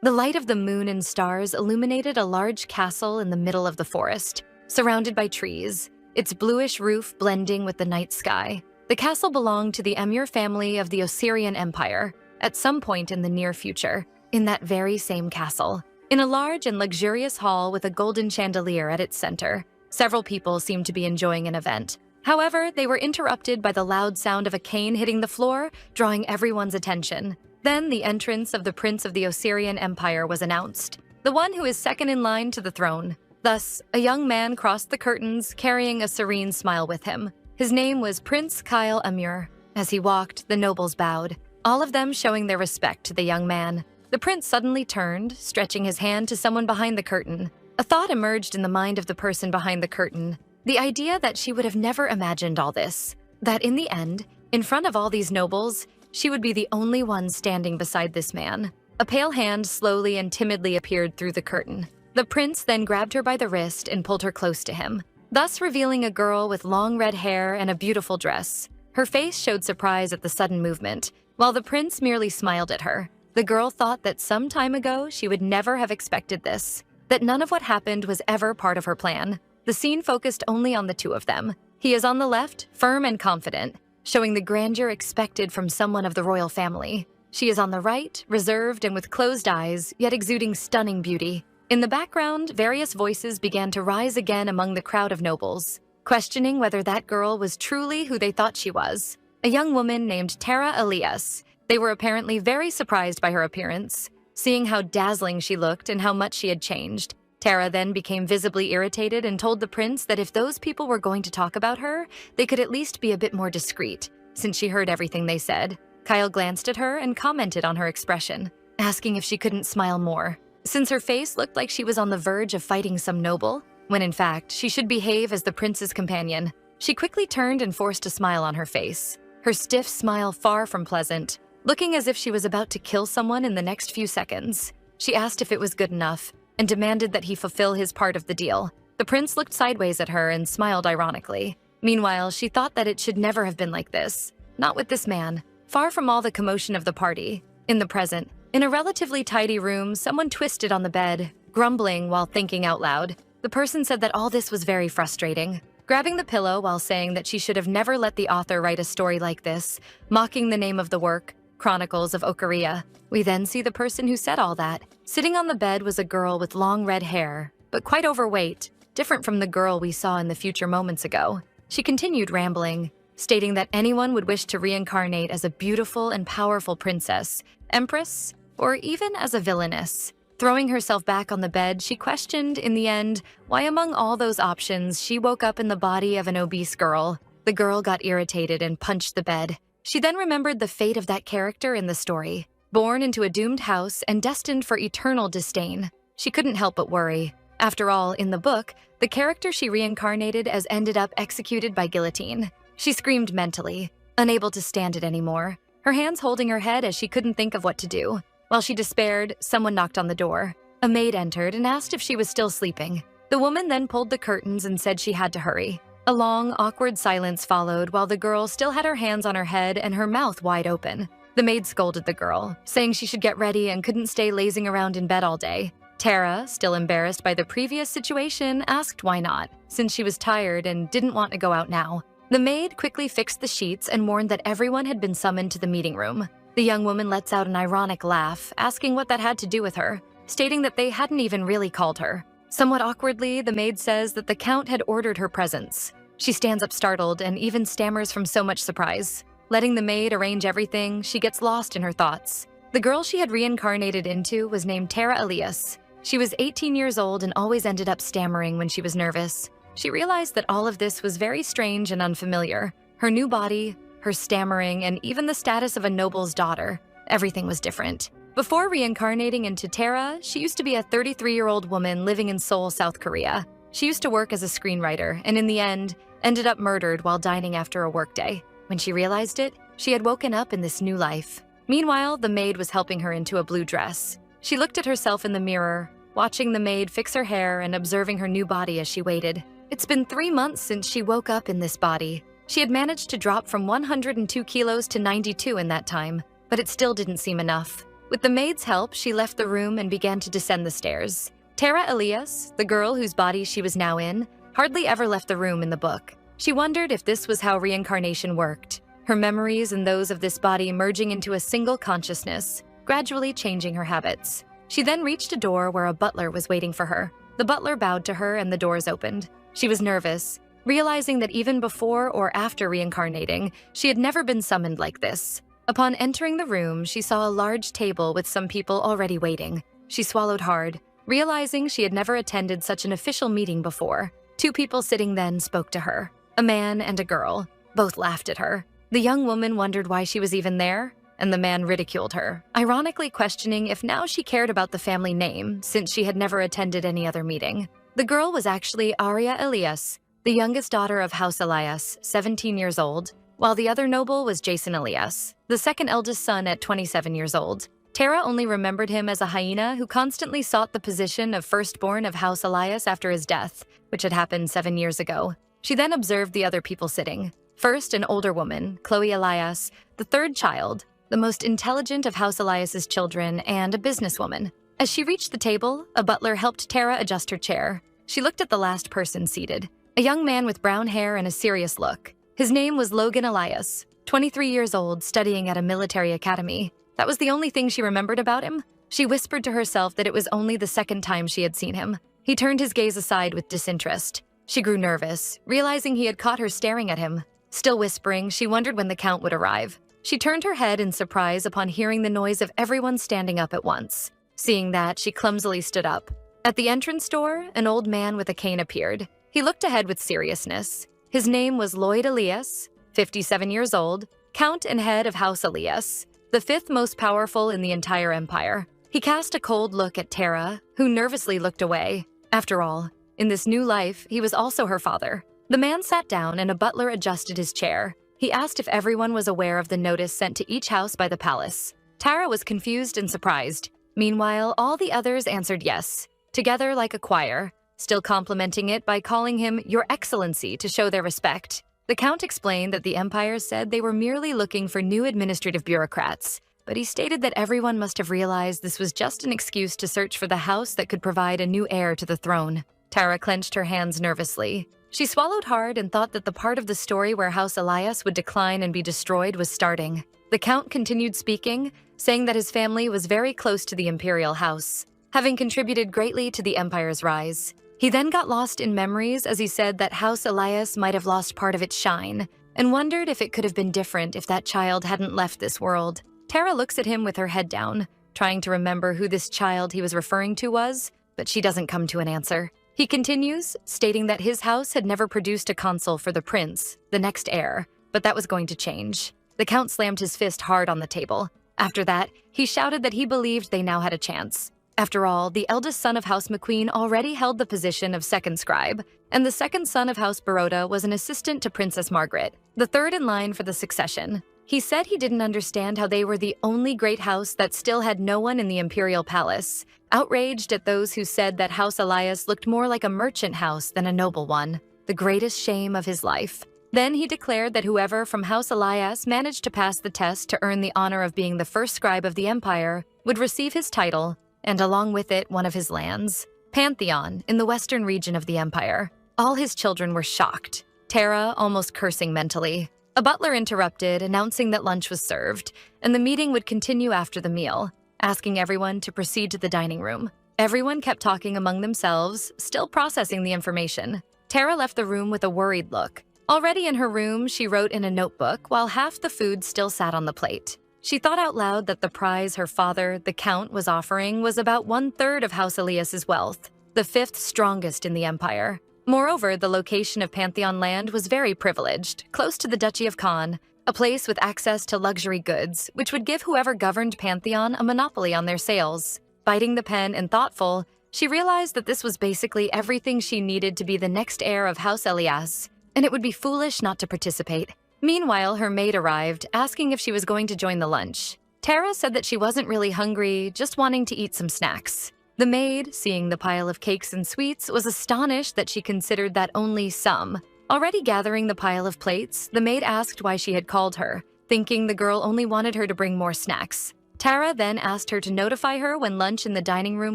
The light of the moon and stars illuminated a large castle in the middle of the forest, surrounded by trees, its bluish roof blending with the night sky. The castle belonged to the emir family of the Osirian Empire, at some point in the near future. In that very same castle, in a large and luxurious hall with a golden chandelier at its center, several people seemed to be enjoying an event. However, they were interrupted by the loud sound of a cane hitting the floor, drawing everyone's attention. Then the entrance of the Prince of the Osirian Empire was announced, the one who is second in line to the throne. Thus, a young man crossed the curtains, carrying a serene smile with him. His name was Prince Kyle Amur. As he walked, the nobles bowed, all of them showing their respect to the young man. The prince suddenly turned, stretching his hand to someone behind the curtain. A thought emerged in the mind of the person behind the curtain. The idea that she would have never imagined all this. That in the end, in front of all these nobles, she would be the only one standing beside this man. A pale hand slowly and timidly appeared through the curtain. The prince then grabbed her by the wrist and pulled her close to him, thus revealing a girl with long red hair and a beautiful dress. Her face showed surprise at the sudden movement, while the prince merely smiled at her. The girl thought that some time ago she would never have expected this, that none of what happened was ever part of her plan. The scene focused only on the two of them. He is on the left, firm and confident, showing the grandeur expected from someone of the royal family. She is on the right, reserved and with closed eyes, yet exuding stunning beauty. In the background, various voices began to rise again among the crowd of nobles, questioning whether that girl was truly who they thought she was. A young woman named Tara Elias. They were apparently very surprised by her appearance, seeing how dazzling she looked and how much she had changed. Tara then became visibly irritated and told the prince that if those people were going to talk about her, they could at least be a bit more discreet, since she heard everything they said. Kyle glanced at her and commented on her expression, asking if she couldn't smile more, since her face looked like she was on the verge of fighting some noble, when in fact she should behave as the prince's companion. She quickly turned and forced a smile on her face, her stiff smile far from pleasant, looking as if she was about to kill someone in the next few seconds. She asked if it was good enough and demanded that he fulfill his part of the deal. The prince looked sideways at her and smiled ironically. Meanwhile, she thought that it should never have been like this. Not with this man. Far from all the commotion of the party. In the present, in a relatively tidy room, someone twisted on the bed, grumbling while thinking out loud. The person said that all this was very frustrating, grabbing the pillow while saying that she should have never let the author write a story like this, mocking the name of the work, Chronicles of Okaria. We then see the person who said all that. Sitting on the bed was a girl with long red hair, but quite overweight, different from the girl we saw in the future moments ago. She continued rambling, stating that anyone would wish to reincarnate as a beautiful and powerful princess, empress, or even as a villainess. Throwing herself back on the bed, she questioned, in the end, why among all those options she woke up in the body of an obese girl. The girl got irritated and punched the bed. She then remembered the fate of that character in the story, born into a doomed house and destined for eternal disdain. She couldn't help but worry. After all, in the book, the character she reincarnated as ended up executed by guillotine. She screamed mentally, unable to stand it anymore, her hands holding her head as she couldn't think of what to do. While she despaired, someone knocked on the door. A maid entered and asked if she was still sleeping. The woman then pulled the curtains and said she had to hurry. A long, awkward silence followed while the girl still had her hands on her head and her mouth wide open. The maid scolded the girl, saying she should get ready and couldn't stay lazing around in bed all day. Tara, still embarrassed by the previous situation, asked why not, since she was tired and didn't want to go out now. The maid quickly fixed the sheets and warned that everyone had been summoned to the meeting room. The young woman lets out an ironic laugh, asking what that had to do with her, stating that they hadn't even really called her. Somewhat awkwardly, the maid says that the count had ordered her presence. She stands up startled and even stammers from so much surprise. Letting the maid arrange everything, she gets lost in her thoughts. The girl she had reincarnated into was named Tara Elias. She was 18 years old and always ended up stammering when she was nervous. She realized that all of this was very strange and unfamiliar. Her new body, her stammering, and even the status of a noble's daughter. Everything was different. Before reincarnating into Tara, she used to be a 33-year-old woman living in Seoul, South Korea. She used to work as a screenwriter, and in the end, ended up murdered while dining after a workday. When she realized it, she had woken up in this new life. Meanwhile, the maid was helping her into a blue dress. She looked at herself in the mirror, watching the maid fix her hair and observing her new body as she waited. It's been 3 months since she woke up in this body. She had managed to drop from 102 kilos to 92 in that time, but it still didn't seem enough. With the maid's help, she left the room and began to descend the stairs. Tara Elias, the girl whose body she was now in, hardly ever left the room in the book. She wondered if this was how reincarnation worked, her memories and those of this body merging into a single consciousness, gradually changing her habits. She then reached a door where a butler was waiting for her. The butler bowed to her and the doors opened. She was nervous, realizing that even before or after reincarnating, she had never been summoned like this. Upon entering the room, she saw a large table with some people already waiting. She swallowed hard, realizing she had never attended such an official meeting before. Two people sitting then spoke to her, a man and a girl. Both laughed at her. The young woman wondered why she was even there, and the man ridiculed her, ironically questioning if now she cared about the family name since she had never attended any other meeting. The girl was actually Arya Elias, the youngest daughter of House Elias, 17 years old, while the other noble was Jason Elias, the second eldest son at 27 years old. Tara only remembered him as a hyena who constantly sought the position of firstborn of House Elias after his death, which had happened 7 years ago. She then observed the other people sitting. First, an older woman, Chloe Elias, the third child, the most intelligent of House Elias's children, and a businesswoman. As she reached the table, a butler helped Tara adjust her chair. She looked at the last person seated, a young man with brown hair and a serious look. His name was Logan Elias, 23 years old, studying at a military academy. That was the only thing she remembered about him. She whispered to herself that it was only the second time she had seen him. He turned his gaze aside with disinterest. She grew nervous, realizing he had caught her staring at him. Still whispering, she wondered when the count would arrive. She turned her head in surprise upon hearing the noise of everyone standing up at once. Seeing that, she clumsily stood up. At the entrance door, an old man with a cane appeared. He looked ahead with seriousness. His name was Lloyd Elias, 57 years old, Count and head of House Elias, the fifth most powerful in the entire empire. He cast a cold look at Tara, who nervously looked away. After all, in this new life, he was also her father. The man sat down and a butler adjusted his chair. He asked if everyone was aware of the notice sent to each house by the palace. Tara was confused and surprised. Meanwhile, all the others answered yes, together like a choir, still complimenting it by calling him Your Excellency to show their respect. The Count explained that the Empire said they were merely looking for new administrative bureaucrats, but he stated that everyone must have realized this was just an excuse to search for the house that could provide a new heir to the throne. Tara clenched her hands nervously. She swallowed hard and thought that the part of the story where House Elias would decline and be destroyed was starting. The Count continued speaking, saying that his family was very close to the imperial house, having contributed greatly to the empire's rise. He then got lost in memories as he said that House Elias might have lost part of its shine, and wondered if it could have been different if that child hadn't left this world. Tara looks at him with her head down, trying to remember who this child he was referring to was, but she doesn't come to an answer. He continues, stating that his house had never produced a consul for the prince, the next heir, but that was going to change. The Count slammed his fist hard on the table. After that, he shouted that he believed they now had a chance. After all, the eldest son of House McQueen already held the position of second scribe, and the second son of House Baroda was an assistant to Princess Margaret, the third in line for the succession. He said he didn't understand how they were the only great house that still had no one in the imperial palace, outraged at those who said that House Elias looked more like a merchant house than a noble one, the greatest shame of his life. Then he declared that whoever from House Elias managed to pass the test to earn the honor of being the first scribe of the empire would receive his title, and along with it, one of his lands, Pantheon, in the western region of the empire. All his children were shocked, Tara almost cursing mentally. A butler interrupted, announcing that lunch was served, and the meeting would continue after the meal, asking everyone to proceed to the dining room. Everyone kept talking among themselves, still processing the information. Tara left the room with a worried look. Already in her room, she wrote in a notebook while half the food still sat on the plate. She thought out loud that the prize her father, the Count, was offering was about 1/3 of House Elias's wealth, the fifth strongest in the empire. Moreover, the location of Pantheon land was very privileged, close to the Duchy of Khan, a place with access to luxury goods, which would give whoever governed Pantheon a monopoly on their sales. Biting the pen and thoughtful, she realized that this was basically everything she needed to be the next heir of House Elias, and it would be foolish not to participate. Meanwhile, her maid arrived, asking if she was going to join the lunch. Tara said that she wasn't really hungry, just wanting to eat some snacks. The maid, seeing the pile of cakes and sweets, was astonished that she considered that only some. Already gathering the pile of plates, the maid asked why she had called her, thinking the girl only wanted her to bring more snacks. Tara then asked her to notify her when lunch in the dining room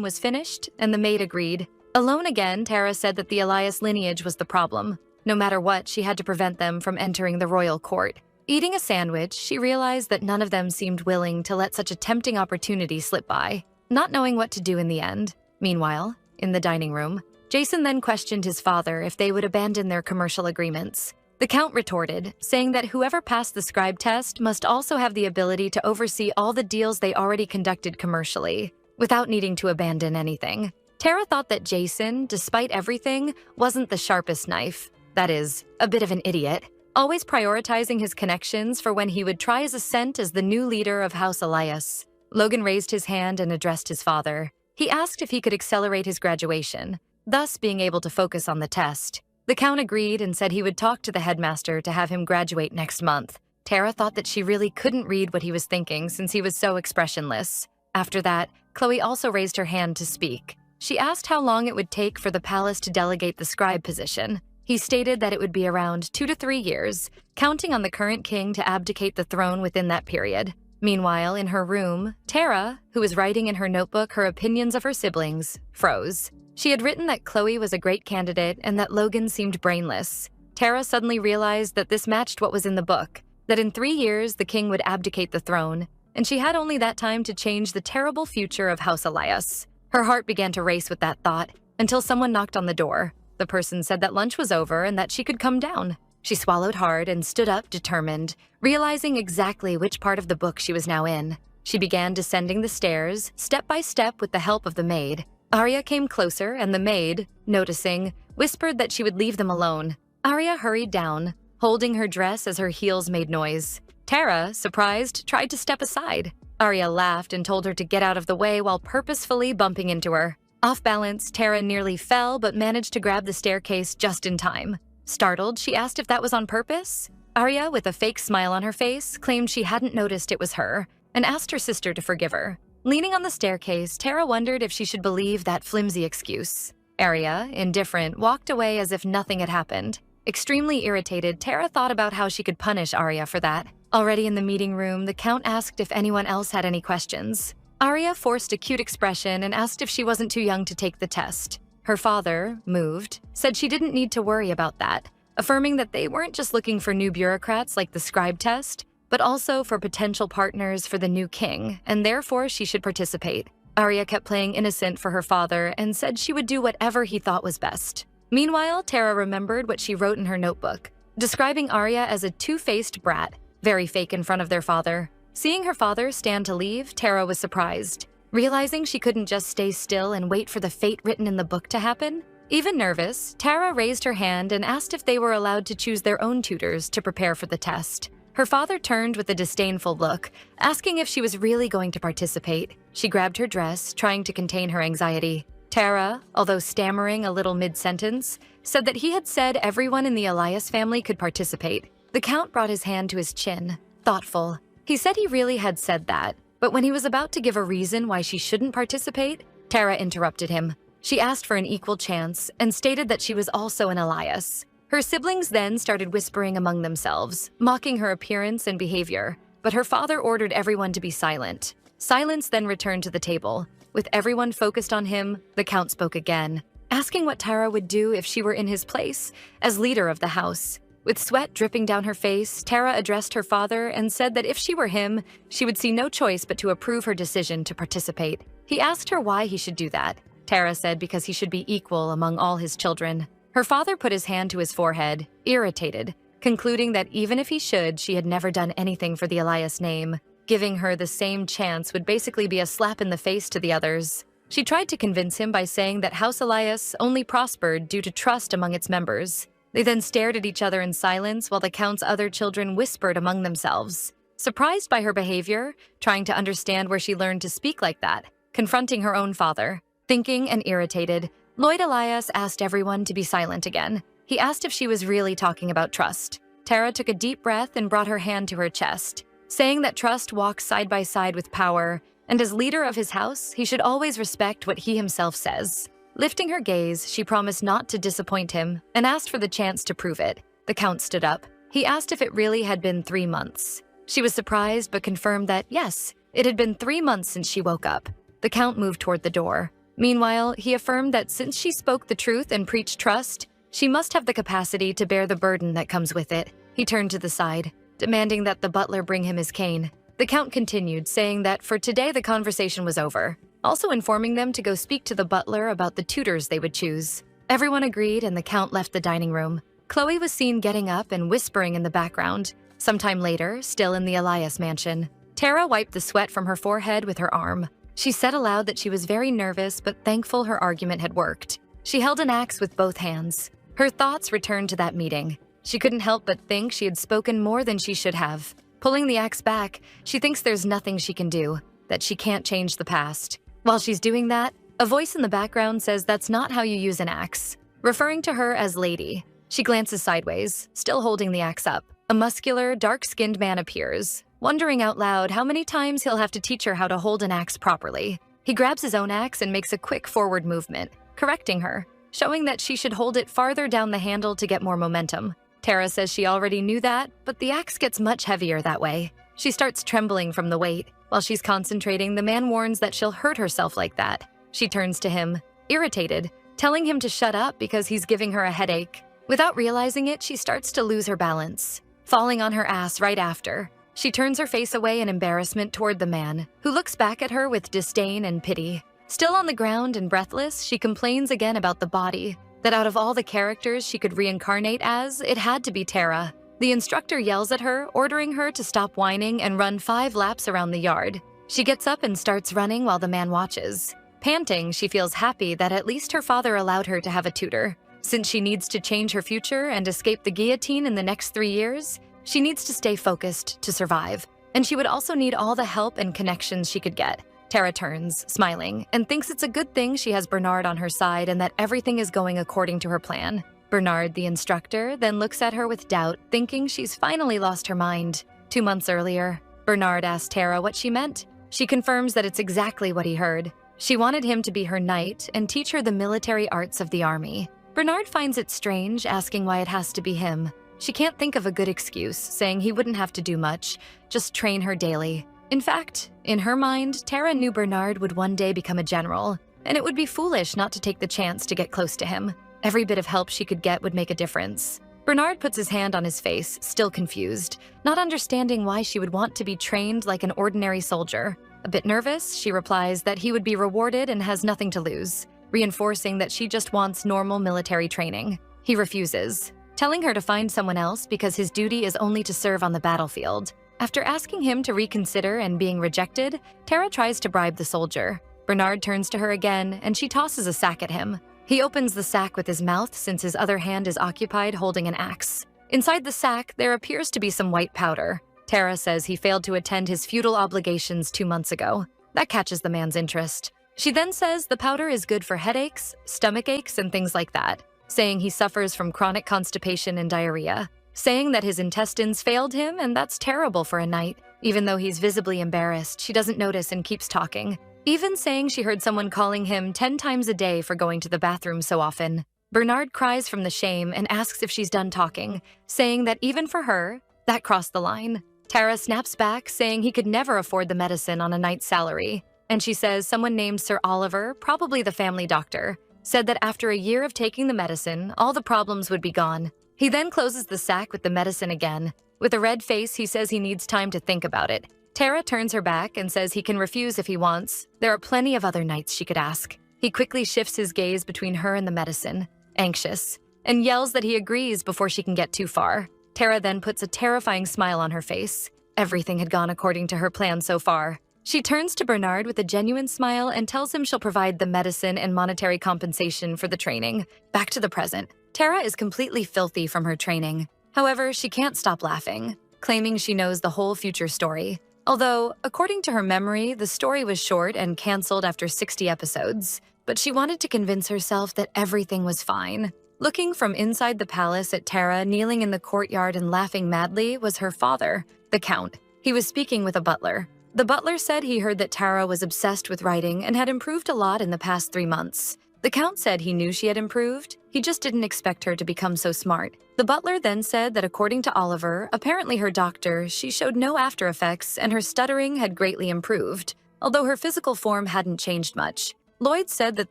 was finished, and the maid agreed. Alone again, Tara said that the Elias lineage was the problem. No matter what, she had to prevent them from entering the royal court. Eating a sandwich, she realized that none of them seemed willing to let such a tempting opportunity slip by, not knowing what to do in the end. Meanwhile, in the dining room, Jason then questioned his father if they would abandon their commercial agreements. The Count retorted, saying that whoever passed the scribe test must also have the ability to oversee all the deals they already conducted commercially, without needing to abandon anything. Tara thought that Jason, despite everything, wasn't the sharpest knife. That is, a bit of an idiot, always prioritizing his connections for when he would try his ascent as the new leader of House Elias. Logan raised his hand and addressed his father. He asked if he could accelerate his graduation, thus being able to focus on the test. The Count agreed and said he would talk to the headmaster to have him graduate next month. Tara thought that she really couldn't read what he was thinking since he was so expressionless. After that, Chloe also raised her hand to speak. She asked how long it would take for the palace to delegate the scribe position. He stated that it would be around 2 to 3 years, counting on the current king to abdicate the throne within that period. Meanwhile, in her room, Tara, who was writing in her notebook her opinions of her siblings, froze. She had written that Chloe was a great candidate and that Logan seemed brainless. Tara suddenly realized that this matched what was in the book, that in 3 years the king would abdicate the throne, and she had only that time to change the terrible future of House Elias. Her heart began to race with that thought, until someone knocked on the door. The person said that lunch was over and that she could come down. She swallowed hard and stood up determined, realizing exactly which part of the book she was now in. She began descending the stairs, step by step with the help of the maid. Arya came closer and the maid, noticing, whispered that she would leave them alone. Arya hurried down, holding her dress as her heels made noise. Tara, surprised, tried to step aside. Arya laughed and told her to get out of the way while purposefully bumping into her. Off balance, Tara nearly fell but managed to grab the staircase just in time. Startled, she asked if that was on purpose. Arya, with a fake smile on her face, claimed she hadn't noticed it was her and asked her sister to forgive her. Leaning on the staircase, Tara wondered if she should believe that flimsy excuse. Arya, indifferent, walked away as if nothing had happened. Extremely irritated, Tara thought about how she could punish Arya for that. Already in the meeting room, the Count asked if anyone else had any questions. Arya forced a cute expression and asked if she wasn't too young to take the test. Her father, moved, said she didn't need to worry about that, affirming that they weren't just looking for new bureaucrats like the scribe test, but also for potential partners for the new king, and therefore she should participate. Arya kept playing innocent for her father and said she would do whatever he thought was best. Meanwhile, Tara remembered what she wrote in her notebook, describing Arya as a two-faced brat, very fake in front of their father. Seeing her father stand to leave, Tara was surprised. Realizing she couldn't just stay still and wait for the fate written in the book to happen, even nervous, Tara raised her hand and asked if they were allowed to choose their own tutors to prepare for the test. Her father turned with a disdainful look, asking if she was really going to participate. She grabbed her dress, trying to contain her anxiety. Tara, although stammering a little mid-sentence, said that he had said everyone in the Elias family could participate. The Count brought his hand to his chin, thoughtful. He said he really had said that, but when he was about to give a reason why she shouldn't participate, Tara interrupted him. She asked for an equal chance and stated that she was also an Elias. Her siblings then started whispering among themselves, mocking her appearance and behavior, but her father ordered everyone to be silent. Silence then returned to the table. With everyone focused on him, the Count spoke again, asking what Tara would do if she were in his place as leader of the house. With sweat dripping down her face, Tara addressed her father and said that if she were him, she would see no choice but to approve her decision to participate. He asked her why he should do that. Tara said because he should be equal among all his children. Her father put his hand to his forehead, irritated, concluding that even if he should, she had never done anything for the Elias name. Giving her the same chance would basically be a slap in the face to the others. She tried to convince him by saying that House Elias only prospered due to trust among its members. They then stared at each other in silence while the Count's other children whispered among themselves. Surprised by her behavior, trying to understand where she learned to speak like that, confronting her own father. Thinking and irritated, Lloyd Elias asked everyone to be silent again. He asked if she was really talking about trust. Tara took a deep breath and brought her hand to her chest, saying that trust walks side by side with power, and as leader of his house, he should always respect what he himself says. Lifting her gaze, she promised not to disappoint him and asked for the chance to prove it. The Count stood up. He asked if it really had been 3 months. She was surprised but confirmed that, yes, It had been 3 months since she woke up. The Count moved toward the door. Meanwhile, he affirmed that since she spoke the truth and preached trust, she must have the capacity to bear the burden that comes with it. He turned to the side, demanding that the butler bring him his cane. The Count continued, saying that for today the conversation was over, also informing them to go speak to the butler about the tutors they would choose. Everyone agreed and the Count left the dining room. Chloe was seen getting up and whispering in the background. Sometime later, still in the Elias mansion, Tara wiped the sweat from her forehead with her arm. She said aloud that she was very nervous but thankful her argument had worked. She held an axe with both hands. Her thoughts returned to that meeting. She couldn't help but think she had spoken more than she should have. Pulling the axe back, she thinks there's nothing she can do, that she can't change the past. While she's doing that, a voice in the background says that's not how you use an axe, referring to her as Lady. She glances sideways, still holding the axe up. A muscular, dark-skinned man appears, wondering out loud how many times he'll have to teach her how to hold an axe properly. He grabs his own axe and makes a quick forward movement, correcting her, showing that she should hold it farther down the handle to get more momentum. Tara says she already knew that, but the axe gets much heavier that way. She starts trembling from the weight. While she's concentrating, the man warns that she'll hurt herself like that. She turns to him, irritated, telling him to shut up because he's giving her a headache. Without realizing it, she starts to lose her balance, falling on her ass right after. She turns her face away in embarrassment toward the man, who looks back at her with disdain and pity. Still on the ground and breathless, she complains again about the body, that out of all the characters she could reincarnate as, it had to be Tara. The instructor yells at her, ordering her to stop whining and run 5 laps around the yard. She gets up and starts running while the man watches. Panting, she feels happy that at least her father allowed her to have a tutor. Since she needs to change her future and escape the guillotine in the next 3 years, she needs to stay focused to survive. And she would also need all the help and connections she could get. Tara turns, smiling, and thinks it's a good thing she has Bernard on her side and that everything is going according to her plan. Bernard, the instructor, then looks at her with doubt, thinking she's finally lost her mind. 2 months earlier, Bernard asked Tara what she meant. She confirms that it's exactly what he heard. She wanted him to be her knight and teach her the military arts of the army. Bernard finds it strange, asking why it has to be him. She can't think of a good excuse, saying he wouldn't have to do much, just train her daily. In fact, in her mind, Tara knew Bernard would one day become a general, and it would be foolish not to take the chance to get close to him. Every bit of help she could get would make a difference. Bernard puts his hand on his face, still confused, not understanding why she would want to be trained like an ordinary soldier. A bit nervous, she replies that he would be rewarded and has nothing to lose, reinforcing that she just wants normal military training. He refuses, telling her to find someone else because his duty is only to serve on the battlefield. After asking him to reconsider and being rejected, Tara tries to bribe the soldier. Bernard turns to her again, and she tosses a sack at him. He opens the sack with his mouth since his other hand is occupied holding an axe. Inside the sack, there appears to be some white powder. Tara says he failed to attend his feudal obligations 2 months ago. That catches the man's interest. She then says the powder is good for headaches, stomach aches, and things like that, saying he suffers from chronic constipation and diarrhea, saying that his intestines failed him and that's terrible for a knight. Even though he's visibly embarrassed, she doesn't notice and keeps talking, even saying she heard someone calling him 10 times a day for going to the bathroom so often. Bernard cries from the shame and asks if she's done talking, saying that even for her, that crossed the line. Tara snaps back, saying he could never afford the medicine on a knight's salary, and she says someone named Sir Oliver, probably the family doctor, said that after a year of taking the medicine, all the problems would be gone. He then closes the sack with the medicine again. With a red face, he says he needs time to think about it. Tara turns her back and says he can refuse if he wants. There are plenty of other knights she could ask. He quickly shifts his gaze between her and the medicine, anxious, and yells that he agrees before she can get too far. Tara then puts a terrifying smile on her face. Everything had gone according to her plan so far. She turns to Bernard with a genuine smile and tells him she'll provide the medicine and monetary compensation for the training. Back to the present. Tara is completely filthy from her training. However, she can't stop laughing, claiming she knows the whole future story. Although, according to her memory, the story was short and canceled after 60 episodes. But she wanted to convince herself that everything was fine. Looking from inside the palace at Tara kneeling in the courtyard and laughing madly was her father, the Count. He was speaking with a butler. The butler said he heard that Tara was obsessed with writing and had improved a lot in the past 3 months. The Count said he knew she had improved, he just didn't expect her to become so smart. The butler then said that according to Oliver, apparently her doctor, she showed no after effects and her stuttering had greatly improved, although her physical form hadn't changed much. Lloyd said that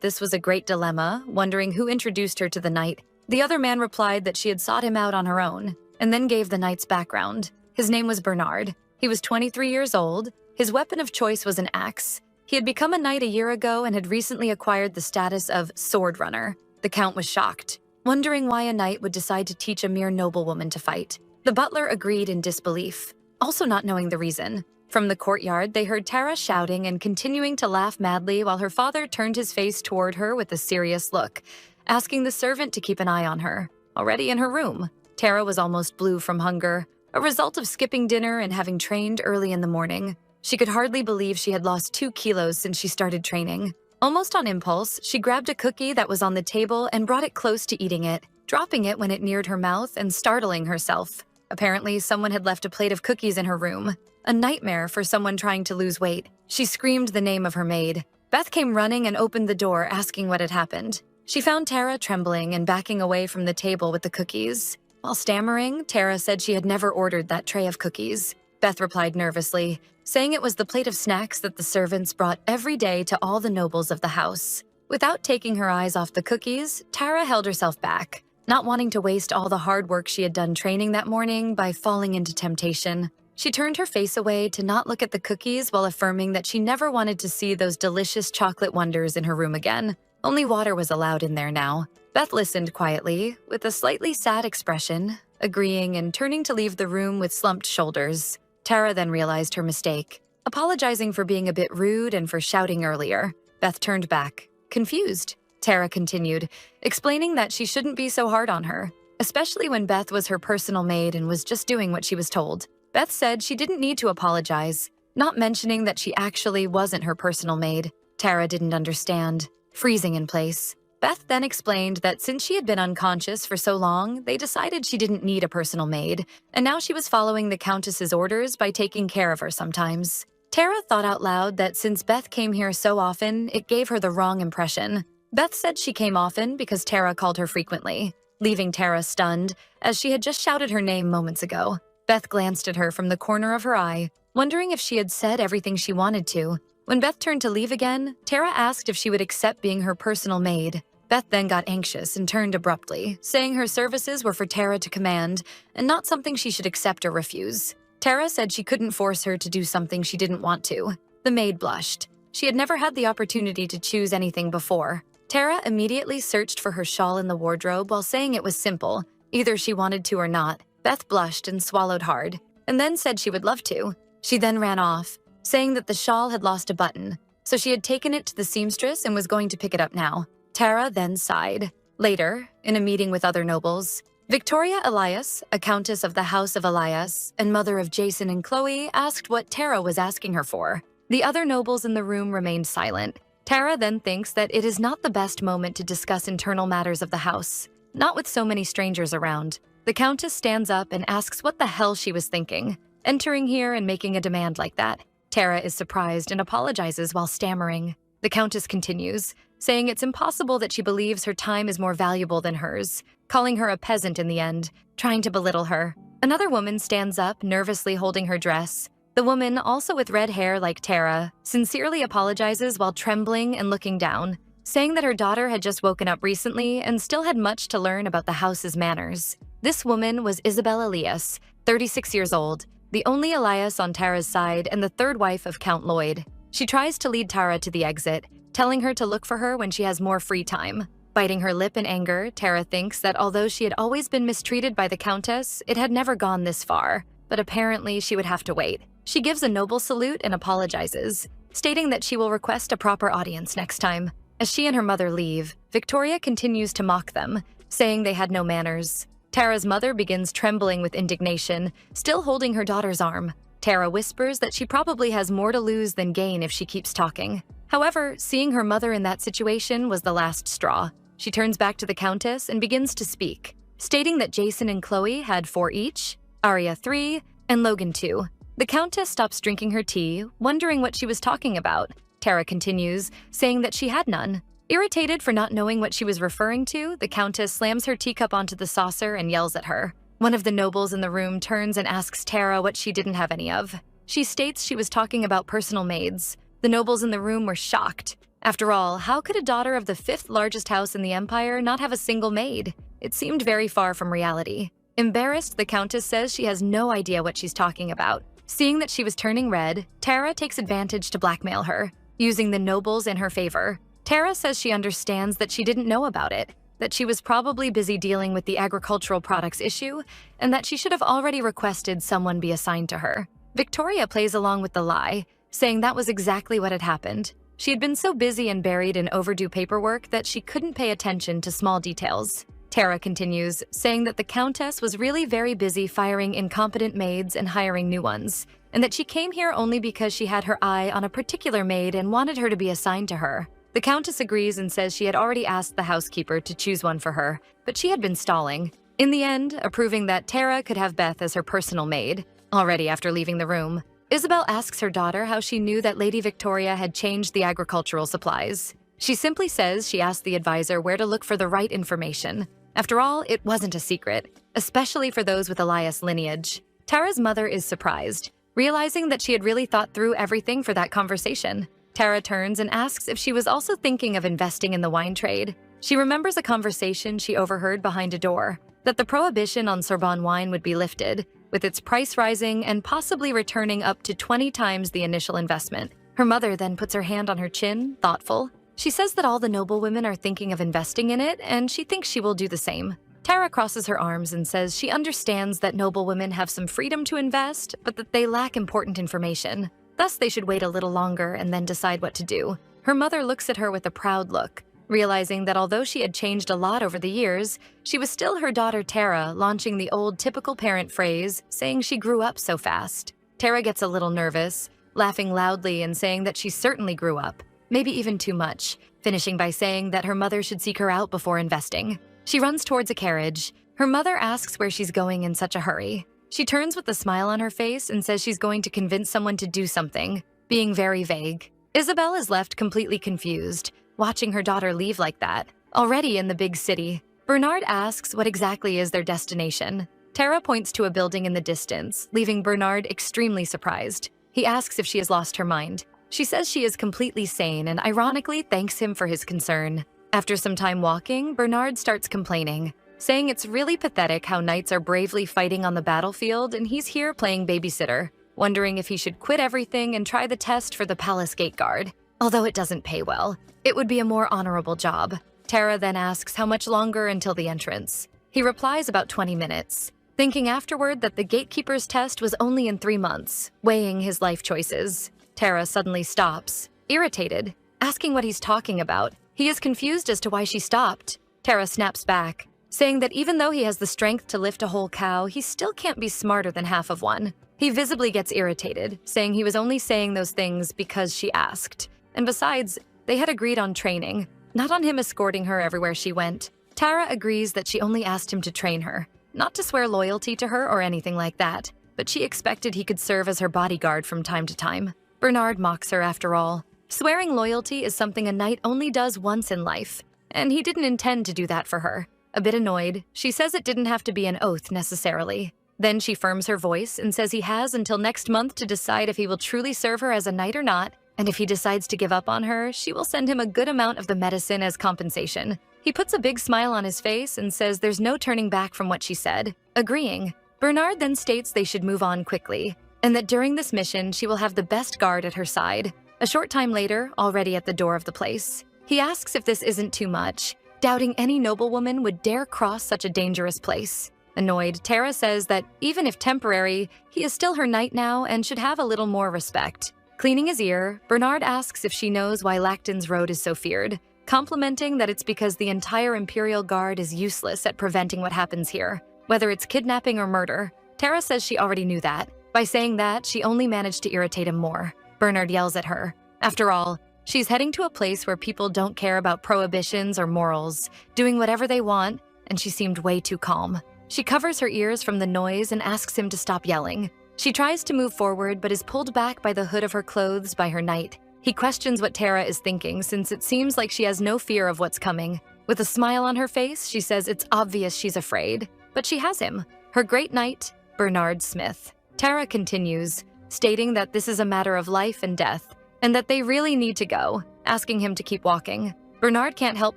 this was a great dilemma, wondering who introduced her to the knight. The other man replied that she had sought him out on her own, and then gave the knight's background. His name was Bernard. He was 23 years old. His weapon of choice was an axe. He had become a knight a year ago and had recently acquired the status of sword runner. The Count was shocked, wondering why a knight would decide to teach a mere noblewoman to fight. The butler agreed in disbelief, also not knowing the reason. From the courtyard, they heard Tara shouting and continuing to laugh madly while her father turned his face toward her with a serious look, asking the servant to keep an eye on her. Already in her room, Tara was almost blue from hunger, a result of skipping dinner and having trained early in the morning. She could hardly believe she had lost 2 kilos since she started training. Almost on impulse, she grabbed a cookie that was on the table and brought it close to eating it, dropping it when it neared her mouth and startling herself. Apparently, someone had left a plate of cookies in her room. A nightmare for someone trying to lose weight. She screamed the name of her maid. Beth came running and opened the door, asking what had happened. She found Tara trembling and backing away from the table with the cookies. While stammering, Tara said she had never ordered that tray of cookies. Beth replied nervously, saying it was the plate of snacks that the servants brought every day to all the nobles of the house. Without taking her eyes off the cookies, Tara held herself back, not wanting to waste all the hard work she had done training that morning by falling into temptation. She turned her face away to not look at the cookies while affirming that she never wanted to see those delicious chocolate wonders in her room again. Only water was allowed in there now. Beth listened quietly, with a slightly sad expression, agreeing and turning to leave the room with slumped shoulders. Tara then realized her mistake, apologizing for being a bit rude and for shouting earlier. Beth turned back, confused. Tara continued, explaining that she shouldn't be so hard on her, especially when Beth was her personal maid and was just doing what she was told. Beth said she didn't need to apologize, not mentioning that she actually wasn't her personal maid. Tara didn't understand, freezing in place. Beth then explained that since she had been unconscious for so long, they decided she didn't need a personal maid, and now she was following the Countess's orders by taking care of her sometimes. Tara thought out loud that since Beth came here so often, it gave her the wrong impression. Beth said she came often because Tara called her frequently, leaving Tara stunned, as she had just shouted her name moments ago. Beth glanced at her from the corner of her eye, wondering if she had said everything she wanted to. When Beth turned to leave again, Tara asked if she would accept being her personal maid. Beth then got anxious and turned abruptly, saying her services were for Tara to command and not something she should accept or refuse. Tara said she couldn't force her to do something she didn't want to. The maid blushed. She had never had the opportunity to choose anything before. Tara immediately searched for her shawl in the wardrobe while saying it was simple, either she wanted to or not. Beth blushed and swallowed hard, and then said she would love to. She then ran off, saying that the shawl had lost a button, so she had taken it to the seamstress and was going to pick it up now. Tara then sighed. Later, in a meeting with other nobles, Victoria Elias, a countess of the House of Elias and mother of Jason and Chloe, asked what Tara was asking her for. The other nobles in the room remained silent. Tara then thinks that it is not the best moment to discuss internal matters of the house, not with so many strangers around. The countess stands up and asks what the hell she was thinking, entering here and making a demand like that. Tara is surprised and apologizes while stammering. The countess continues, saying it's impossible that she believes her time is more valuable than hers, calling her a peasant in the end, trying to belittle her. Another woman stands up, nervously holding her dress. The woman, also with red hair like Tara, sincerely apologizes while trembling and looking down, saying that her daughter had just woken up recently and still had much to learn about the house's manners. This woman was Isabel Elias, 36 years old, the only Elias on Tara's side and the third wife of Count Lloyd. She tries to lead Tara to the exit, telling her to look for her when she has more free time. Biting her lip in anger, Tara thinks that although she had always been mistreated by the Countess, it had never gone this far, but apparently she would have to wait. She gives a noble salute and apologizes, stating that she will request a proper audience next time. As she and her mother leave, Victoria continues to mock them, saying they had no manners. Tara's mother begins trembling with indignation, still holding her daughter's arm. Tara whispers that she probably has more to lose than gain if she keeps talking. However, seeing her mother in that situation was the last straw. She turns back to the Countess and begins to speak, stating that Jason and Chloe had 4 each, Arya 3, and Logan 2. The Countess stops drinking her tea, wondering what she was talking about. Tara continues, saying that she had none. Irritated for not knowing what she was referring to, the Countess slams her teacup onto the saucer and yells at her. One of the nobles in the room turns and asks Tara what she didn't have any of. She states she was talking about personal maids. The nobles in the room were shocked. After all, how could a daughter of the fifth largest house in the empire not have a single maid? It seemed very far from reality. Embarrassed, the Countess says she has no idea what she's talking about. Seeing that she was turning red, Tara takes advantage to blackmail her, using the nobles in her favor. Tara says she understands that she didn't know about it, that she was probably busy dealing with the agricultural products issue, and that she should have already requested someone be assigned to her. Victoria plays along with the lie, saying that was exactly what had happened. She had been so busy and buried in overdue paperwork that she couldn't pay attention to small details. Tara continues, saying that the Countess was really very busy firing incompetent maids and hiring new ones, and that she came here only because she had her eye on a particular maid and wanted her to be assigned to her. The Countess agrees and says she had already asked the housekeeper to choose one for her, but she had been stalling. In the end, approving that Tara could have Beth as her personal maid. Already after leaving the room, Isabel asks her daughter how she knew that Lady Victoria had changed the agricultural supplies. She simply says she asked the advisor where to look for the right information. After all, it wasn't a secret, especially for those with Elias lineage. Tara's mother is surprised, realizing that she had really thought through everything for that conversation. Tara turns and asks if she was also thinking of investing in the wine trade. She remembers a conversation she overheard behind a door, that the prohibition on Sorbonne wine would be lifted, with its price rising and possibly returning up to 20 times the initial investment. Her mother then puts her hand on her chin, thoughtful. She says that all the noblewomen are thinking of investing in it, and she thinks she will do the same. Tara crosses her arms and says she understands that noblewomen have some freedom to invest, but that they lack important information. Thus, they should wait a little longer and then decide what to do. Her mother looks at her with a proud look, realizing that although she had changed a lot over the years, she was still her daughter Tara, launching the old typical parent phrase, saying she grew up so fast. Tara gets a little nervous, laughing loudly and saying that she certainly grew up, maybe even too much, finishing by saying that her mother should seek her out before investing. She runs towards a carriage. Her mother asks where she's going in such a hurry. She turns with a smile on her face and says she's going to convince someone to do something, being very vague. Isabel is left completely confused, watching her daughter leave like that, already in the big city. Bernard asks what exactly is their destination. Tara points to a building in the distance, leaving Bernard extremely surprised. He asks if she has lost her mind. She says she is completely sane and ironically thanks him for his concern. After some time walking, Bernard starts complaining, saying it's really pathetic how knights are bravely fighting on the battlefield and he's here playing babysitter, wondering if he should quit everything and try the test for the palace gate guard. Although it doesn't pay well, it would be a more honorable job. Tara then asks how much longer until the entrance. He replies about 20 minutes, thinking afterward that the gatekeeper's test was only in 3 months, weighing his life choices. Tara suddenly stops, irritated, asking what he's talking about. He is confused as to why she stopped. Tara snaps back, saying that even though he has the strength to lift a whole cow, he still can't be smarter than half of one. He visibly gets irritated, saying he was only saying those things because she asked. And besides, they had agreed on training, not on him escorting her everywhere she went. Tara agrees that she only asked him to train her, not to swear loyalty to her or anything like that, but she expected he could serve as her bodyguard from time to time. Bernard mocks her after all. Swearing loyalty is something a knight only does once in life, and he didn't intend to do that for her. A bit annoyed, she says it didn't have to be an oath necessarily. Then she firms her voice and says he has until next month to decide if he will truly serve her as a knight or not, and if he decides to give up on her, she will send him a good amount of the medicine as compensation. He puts a big smile on his face and says there's no turning back from what she said, agreeing. Bernard then states they should move on quickly, and that during this mission she will have the best guard at her side. A short time later, already at the door of the place, he asks if this isn't too much, doubting any noblewoman would dare cross such a dangerous place. Annoyed, Tara says that even if temporary, he is still her knight now and should have a little more respect. Cleaning his ear, Bernard asks if she knows why Lacton's Road is so feared, complimenting that it's because the entire Imperial Guard is useless at preventing what happens here, whether it's kidnapping or murder. Tara says she already knew that. By saying that, she only managed to irritate him more. Bernard yells at her. After all, she's heading to a place where people don't care about prohibitions or morals, doing whatever they want, and she seemed way too calm. She covers her ears from the noise and asks him to stop yelling. She tries to move forward but is pulled back by the hood of her clothes by her knight. He questions what Tara is thinking since it seems like she has no fear of what's coming. With a smile on her face, she says it's obvious she's afraid, but she has him, her great knight, Bernard Smith. Tara continues, stating that this is a matter of life and death, and that they really need to go, asking him to keep walking. Bernard can't help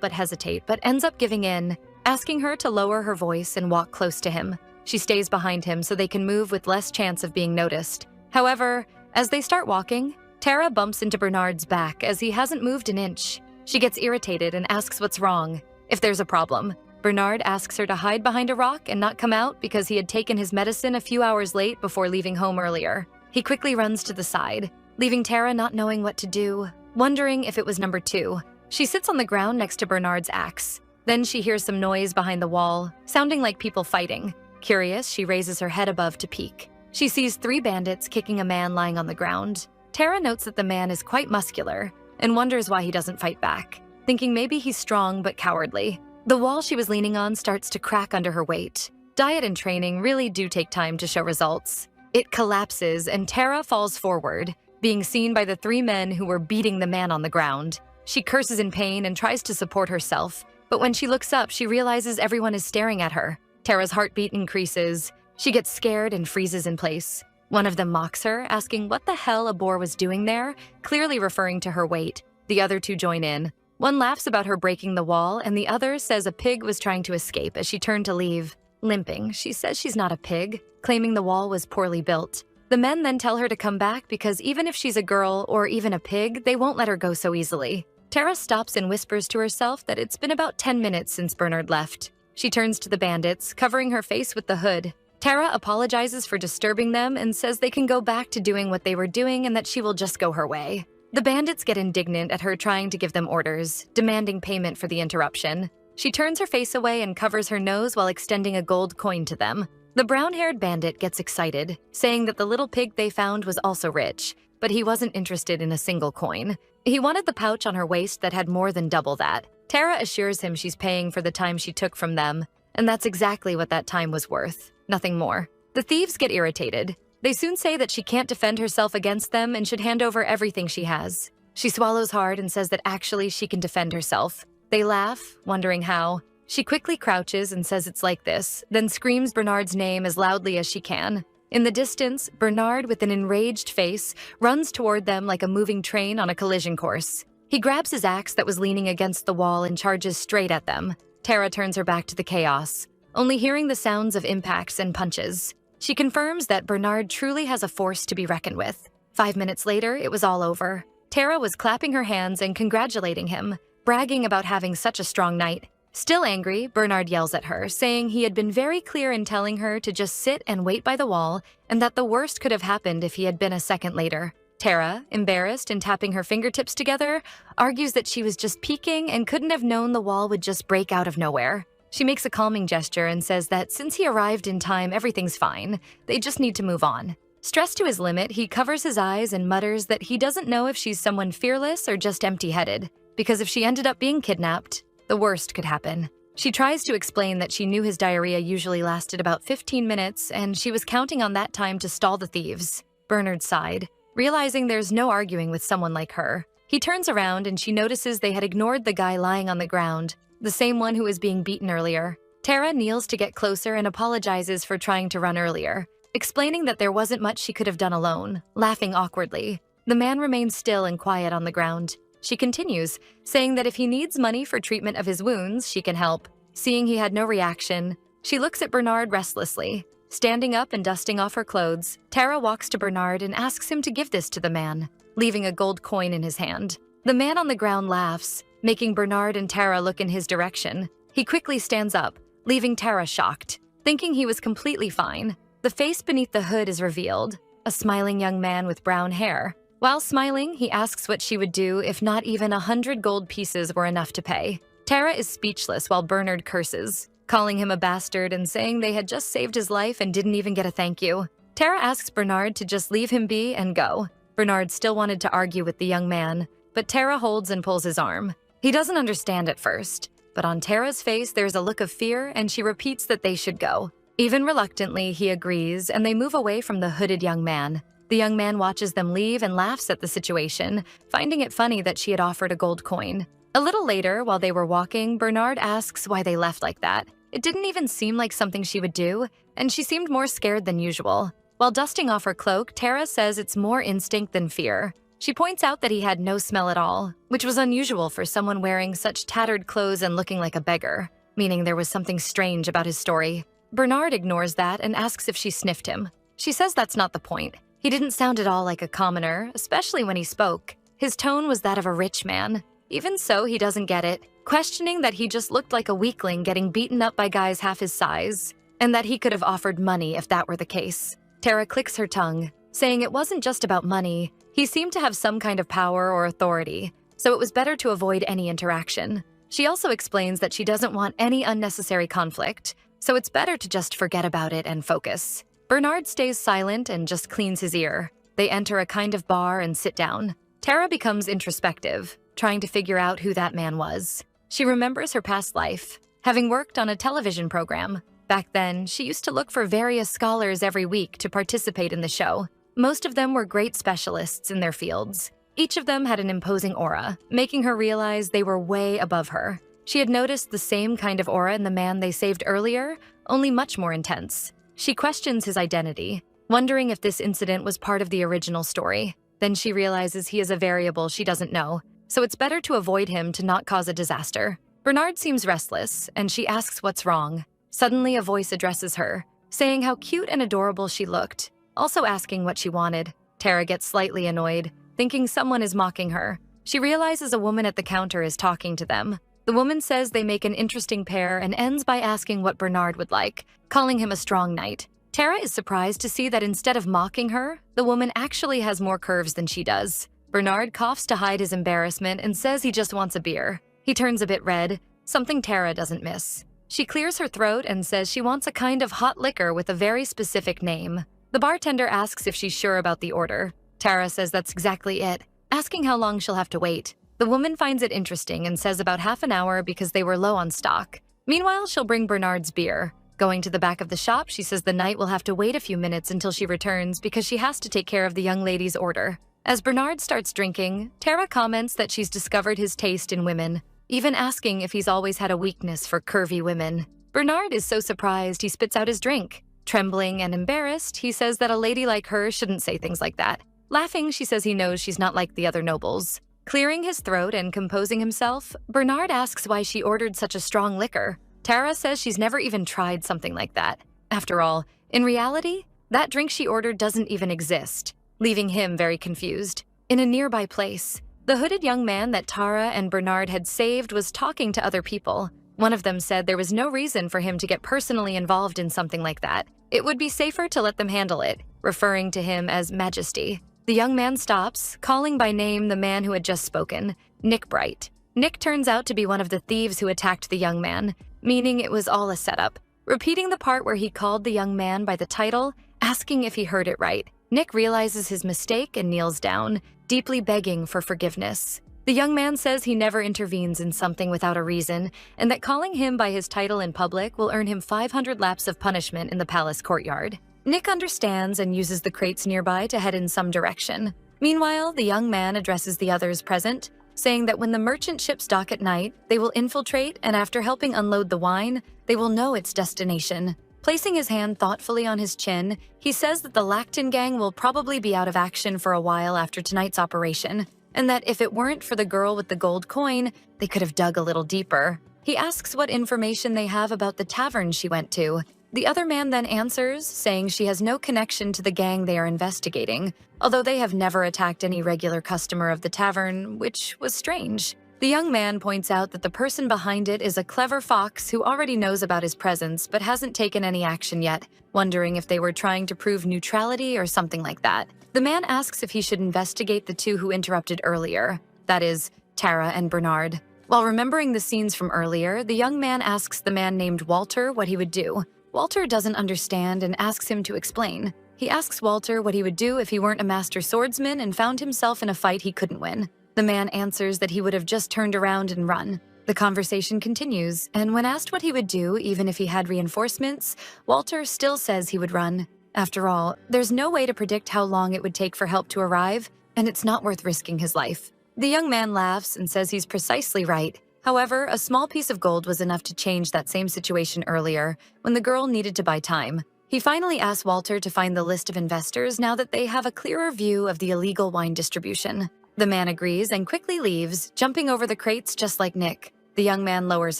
but hesitate, but ends up giving in, asking her to lower her voice and walk close to him. She stays behind him so they can move with less chance of being noticed. However, as they start walking, Tara bumps into Bernard's back as he hasn't moved an inch. She gets irritated and asks what's wrong, if there's a problem. Bernard asks her to hide behind a rock and not come out because he had taken his medicine a few hours late before leaving home earlier. He quickly runs to the side, leaving Tara not knowing what to do, wondering if it was number 2. She sits on the ground next to Bernard's axe. Then she hears some noise behind the wall, sounding like people fighting. Curious, she raises her head above to peek. She sees 3 bandits kicking a man lying on the ground. Tara notes that the man is quite muscular and wonders why he doesn't fight back, thinking maybe he's strong but cowardly. The wall she was leaning on starts to crack under her weight. Diet and training really do take time to show results. It collapses and Tara falls forward, being seen by the 3 men who were beating the man on the ground. She curses in pain and tries to support herself, but when she looks up, she realizes everyone is staring at her. Tara's heartbeat increases. She gets scared and freezes in place. One of them mocks her, asking what the hell a boar was doing there, clearly referring to her weight. The other 2 join in. One laughs about her breaking the wall, and the other says a pig was trying to escape as she turned to leave. Limping, she says she's not a pig, claiming the wall was poorly built. The men then tell her to come back because even if she's a girl or even a pig, they won't let her go so easily. Tara stops and whispers to herself that it's been about 10 minutes since Bernard left. She turns to the bandits, covering her face with the hood. Tara apologizes for disturbing them and says they can go back to doing what they were doing and that she will just go her way. The bandits get indignant at her trying to give them orders, demanding payment for the interruption. She turns her face away and covers her nose while extending a gold coin to them. The brown-haired bandit gets excited, saying that the little pig they found was also rich, but he wasn't interested in a single coin. He wanted the pouch on her waist that had more than double that. Tara assures him she's paying for the time she took from them, and that's exactly what that time was worth, nothing more. The thieves get irritated. They soon say that she can't defend herself against them and should hand over everything she has. She swallows hard and says that actually she can defend herself. They laugh, wondering how. She quickly crouches and says it's like this, then screams Bernard's name as loudly as she can. In the distance, Bernard, with an enraged face, runs toward them like a moving train on a collision course. He grabs his axe that was leaning against the wall and charges straight at them. Tara turns her back to the chaos, only hearing the sounds of impacts and punches. She confirms that Bernard truly has a force to be reckoned with. 5 minutes later, it was all over. Tara was clapping her hands and congratulating him, bragging about having such a strong night. Still angry, Bernard yells at her, saying he had been very clear in telling her to just sit and wait by the wall and that the worst could have happened if he had been a second later. Tara, embarrassed and tapping her fingertips together, argues that she was just peeking and couldn't have known the wall would just break out of nowhere. She makes a calming gesture and says that since he arrived in time, everything's fine. They just need to move on. Stressed to his limit, he covers his eyes and mutters that he doesn't know if she's someone fearless or just empty-headed, because if she ended up being kidnapped, the worst could happen. She tries to explain that she knew his diarrhea usually lasted about 15 minutes and she was counting on that time to stall the thieves. Bernard sighed, realizing there's no arguing with someone like her. He turns around and she notices they had ignored the guy lying on the ground, the same one who was being beaten earlier. Tara kneels to get closer and apologizes for trying to run earlier, explaining that there wasn't much she could have done alone, laughing awkwardly. The man remains still and quiet on the ground. She continues, saying that if he needs money for treatment of his wounds, she can help. Seeing he had no reaction, she looks at Bernard restlessly. Standing up and dusting off her clothes, Tara walks to Bernard and asks him to give this to the man, leaving a gold coin in his hand. The man on the ground laughs, making Bernard and Tara look in his direction. He quickly stands up, leaving Tara shocked, thinking he was completely fine. The face beneath the hood is revealed, a smiling young man with brown hair. While smiling, he asks what she would do if not even 100 gold pieces were enough to pay. Tara is speechless while Bernard curses, calling him a bastard and saying they had just saved his life and didn't even get a thank you. Tara asks Bernard to just leave him be and go. Bernard still wanted to argue with the young man, but Tara holds and pulls his arm. He doesn't understand at first, but on Tara's face there's a look of fear and she repeats that they should go. Even reluctantly, he agrees and they move away from the hooded young man. The The young man watches them leave and laughs at the situation, finding it funny that she had offered a gold coin. A little later, while they were walking, Bernard asks why they left like that. It didn't even seem like something she would do, and she seemed more scared than usual. While dusting off her cloak, Tara says it's more instinct than fear. She points out that he had no smell at all, which was unusual for someone wearing such tattered clothes and looking like a beggar, meaning there was something strange about his story. Bernard ignores that and asks if she sniffed him. She says that's not the point. He didn't sound at all like a commoner, especially when he spoke. His tone was that of a rich man. Even so, he doesn't get it, questioning that he just looked like a weakling getting beaten up by guys half his size, and that he could have offered money if that were the case. Tara clicks her tongue, saying it wasn't just about money. He seemed to have some kind of power or authority, so it was better to avoid any interaction. She also explains that she doesn't want any unnecessary conflict, so it's better to just forget about it and focus. Bernard stays silent and just cleans his ear. They enter a kind of bar and sit down. Tara becomes introspective, trying to figure out who that man was. She remembers her past life, having worked on a television program. Back then, she used to look for various scholars every week to participate in the show. Most of them were great specialists in their fields. Each of them had an imposing aura, making her realize they were way above her. She had noticed the same kind of aura in the man they saved earlier, only much more intense. She questions his identity, wondering if this incident was part of the original story. Then she realizes he is a variable she doesn't know, so it's better to avoid him to not cause a disaster. Bernard seems restless, and she asks what's wrong. Suddenly, a voice addresses her, saying how cute and adorable she looked, also asking what she wanted. Tara gets slightly annoyed, thinking someone is mocking her. She realizes a woman at the counter is talking to them. The woman says they make an interesting pair and ends by asking what Bernard would like, calling him a strong knight. Tara is surprised to see that instead of mocking her, the woman actually has more curves than she does. Bernard coughs to hide his embarrassment and says he just wants a beer. He turns a bit red, something Tara doesn't miss. She clears her throat and says she wants a kind of hot liquor with a very specific name. The bartender asks if she's sure about the order. Tara says that's exactly it, asking how long she'll have to wait. The woman finds it interesting and says about half an hour because they were low on stock. Meanwhile, she'll bring Bernard's beer. Going to the back of the shop, she says the knight will have to wait a few minutes until she returns because she has to take care of the young lady's order. As Bernard starts drinking, Tara comments that she's discovered his taste in women, even asking if he's always had a weakness for curvy women. Bernard is so surprised he spits out his drink. Trembling and embarrassed, he says that a lady like her shouldn't say things like that. Laughing, she says he knows she's not like the other nobles. Clearing his throat and composing himself, Bernard asks why she ordered such a strong liquor. Tara says she's never even tried something like that. After all, in reality, that drink she ordered doesn't even exist, leaving him very confused. In a nearby place, the hooded young man that Tara and Bernard had saved was talking to other people. One of them said there was no reason for him to get personally involved in something like that. It would be safer to let them handle it, referring to him as Majesty. The young man stops, calling by name the man who had just spoken, Nick Bright. Nick turns out to be one of the thieves who attacked the young man, meaning it was all a setup. Repeating the part where he called the young man by the title, asking if he heard it right, Nick realizes his mistake and kneels down, deeply begging for forgiveness. The young man says he never intervenes in something without a reason, and that calling him by his title in public will earn him 500 laps of punishment in the palace courtyard. Nick understands and uses the crates nearby to head in some direction. Meanwhile, the young man addresses the others present, saying that when the merchant ships dock at night, they will infiltrate, and after helping unload the wine, they will know its destination. Placing his hand thoughtfully on his chin, he says that the Lacton gang will probably be out of action for a while after tonight's operation, and that if it weren't for the girl with the gold coin, they could have dug a little deeper. He asks what information they have about the tavern she went to. The other man then answers, saying she has no connection to the gang they are investigating, although they have never attacked any regular customer of the tavern, which was strange. The young man points out that the person behind it is a clever fox who already knows about his presence but hasn't taken any action yet, wondering if they were trying to prove neutrality or something like that. The man asks if he should investigate the two who interrupted earlier, that is, Tara and Bernard. While remembering the scenes from earlier, the young man asks the man named Walter what he would do. Walter doesn't understand and asks him to explain. He asks Walter what he would do if he weren't a master swordsman and found himself in a fight he couldn't win. The man answers that he would have just turned around and run. The conversation continues, and when asked what he would do even if he had reinforcements, Walter still says he would run. After all, there's no way to predict how long it would take for help to arrive, and it's not worth risking his life. The young man laughs and says he's precisely right. However, a small piece of gold was enough to change that same situation earlier, when the girl needed to buy time. He finally asks Walter to find the list of investors now that they have a clearer view of the illegal wine distribution. The man agrees and quickly leaves, jumping over the crates just like Nick. The young man lowers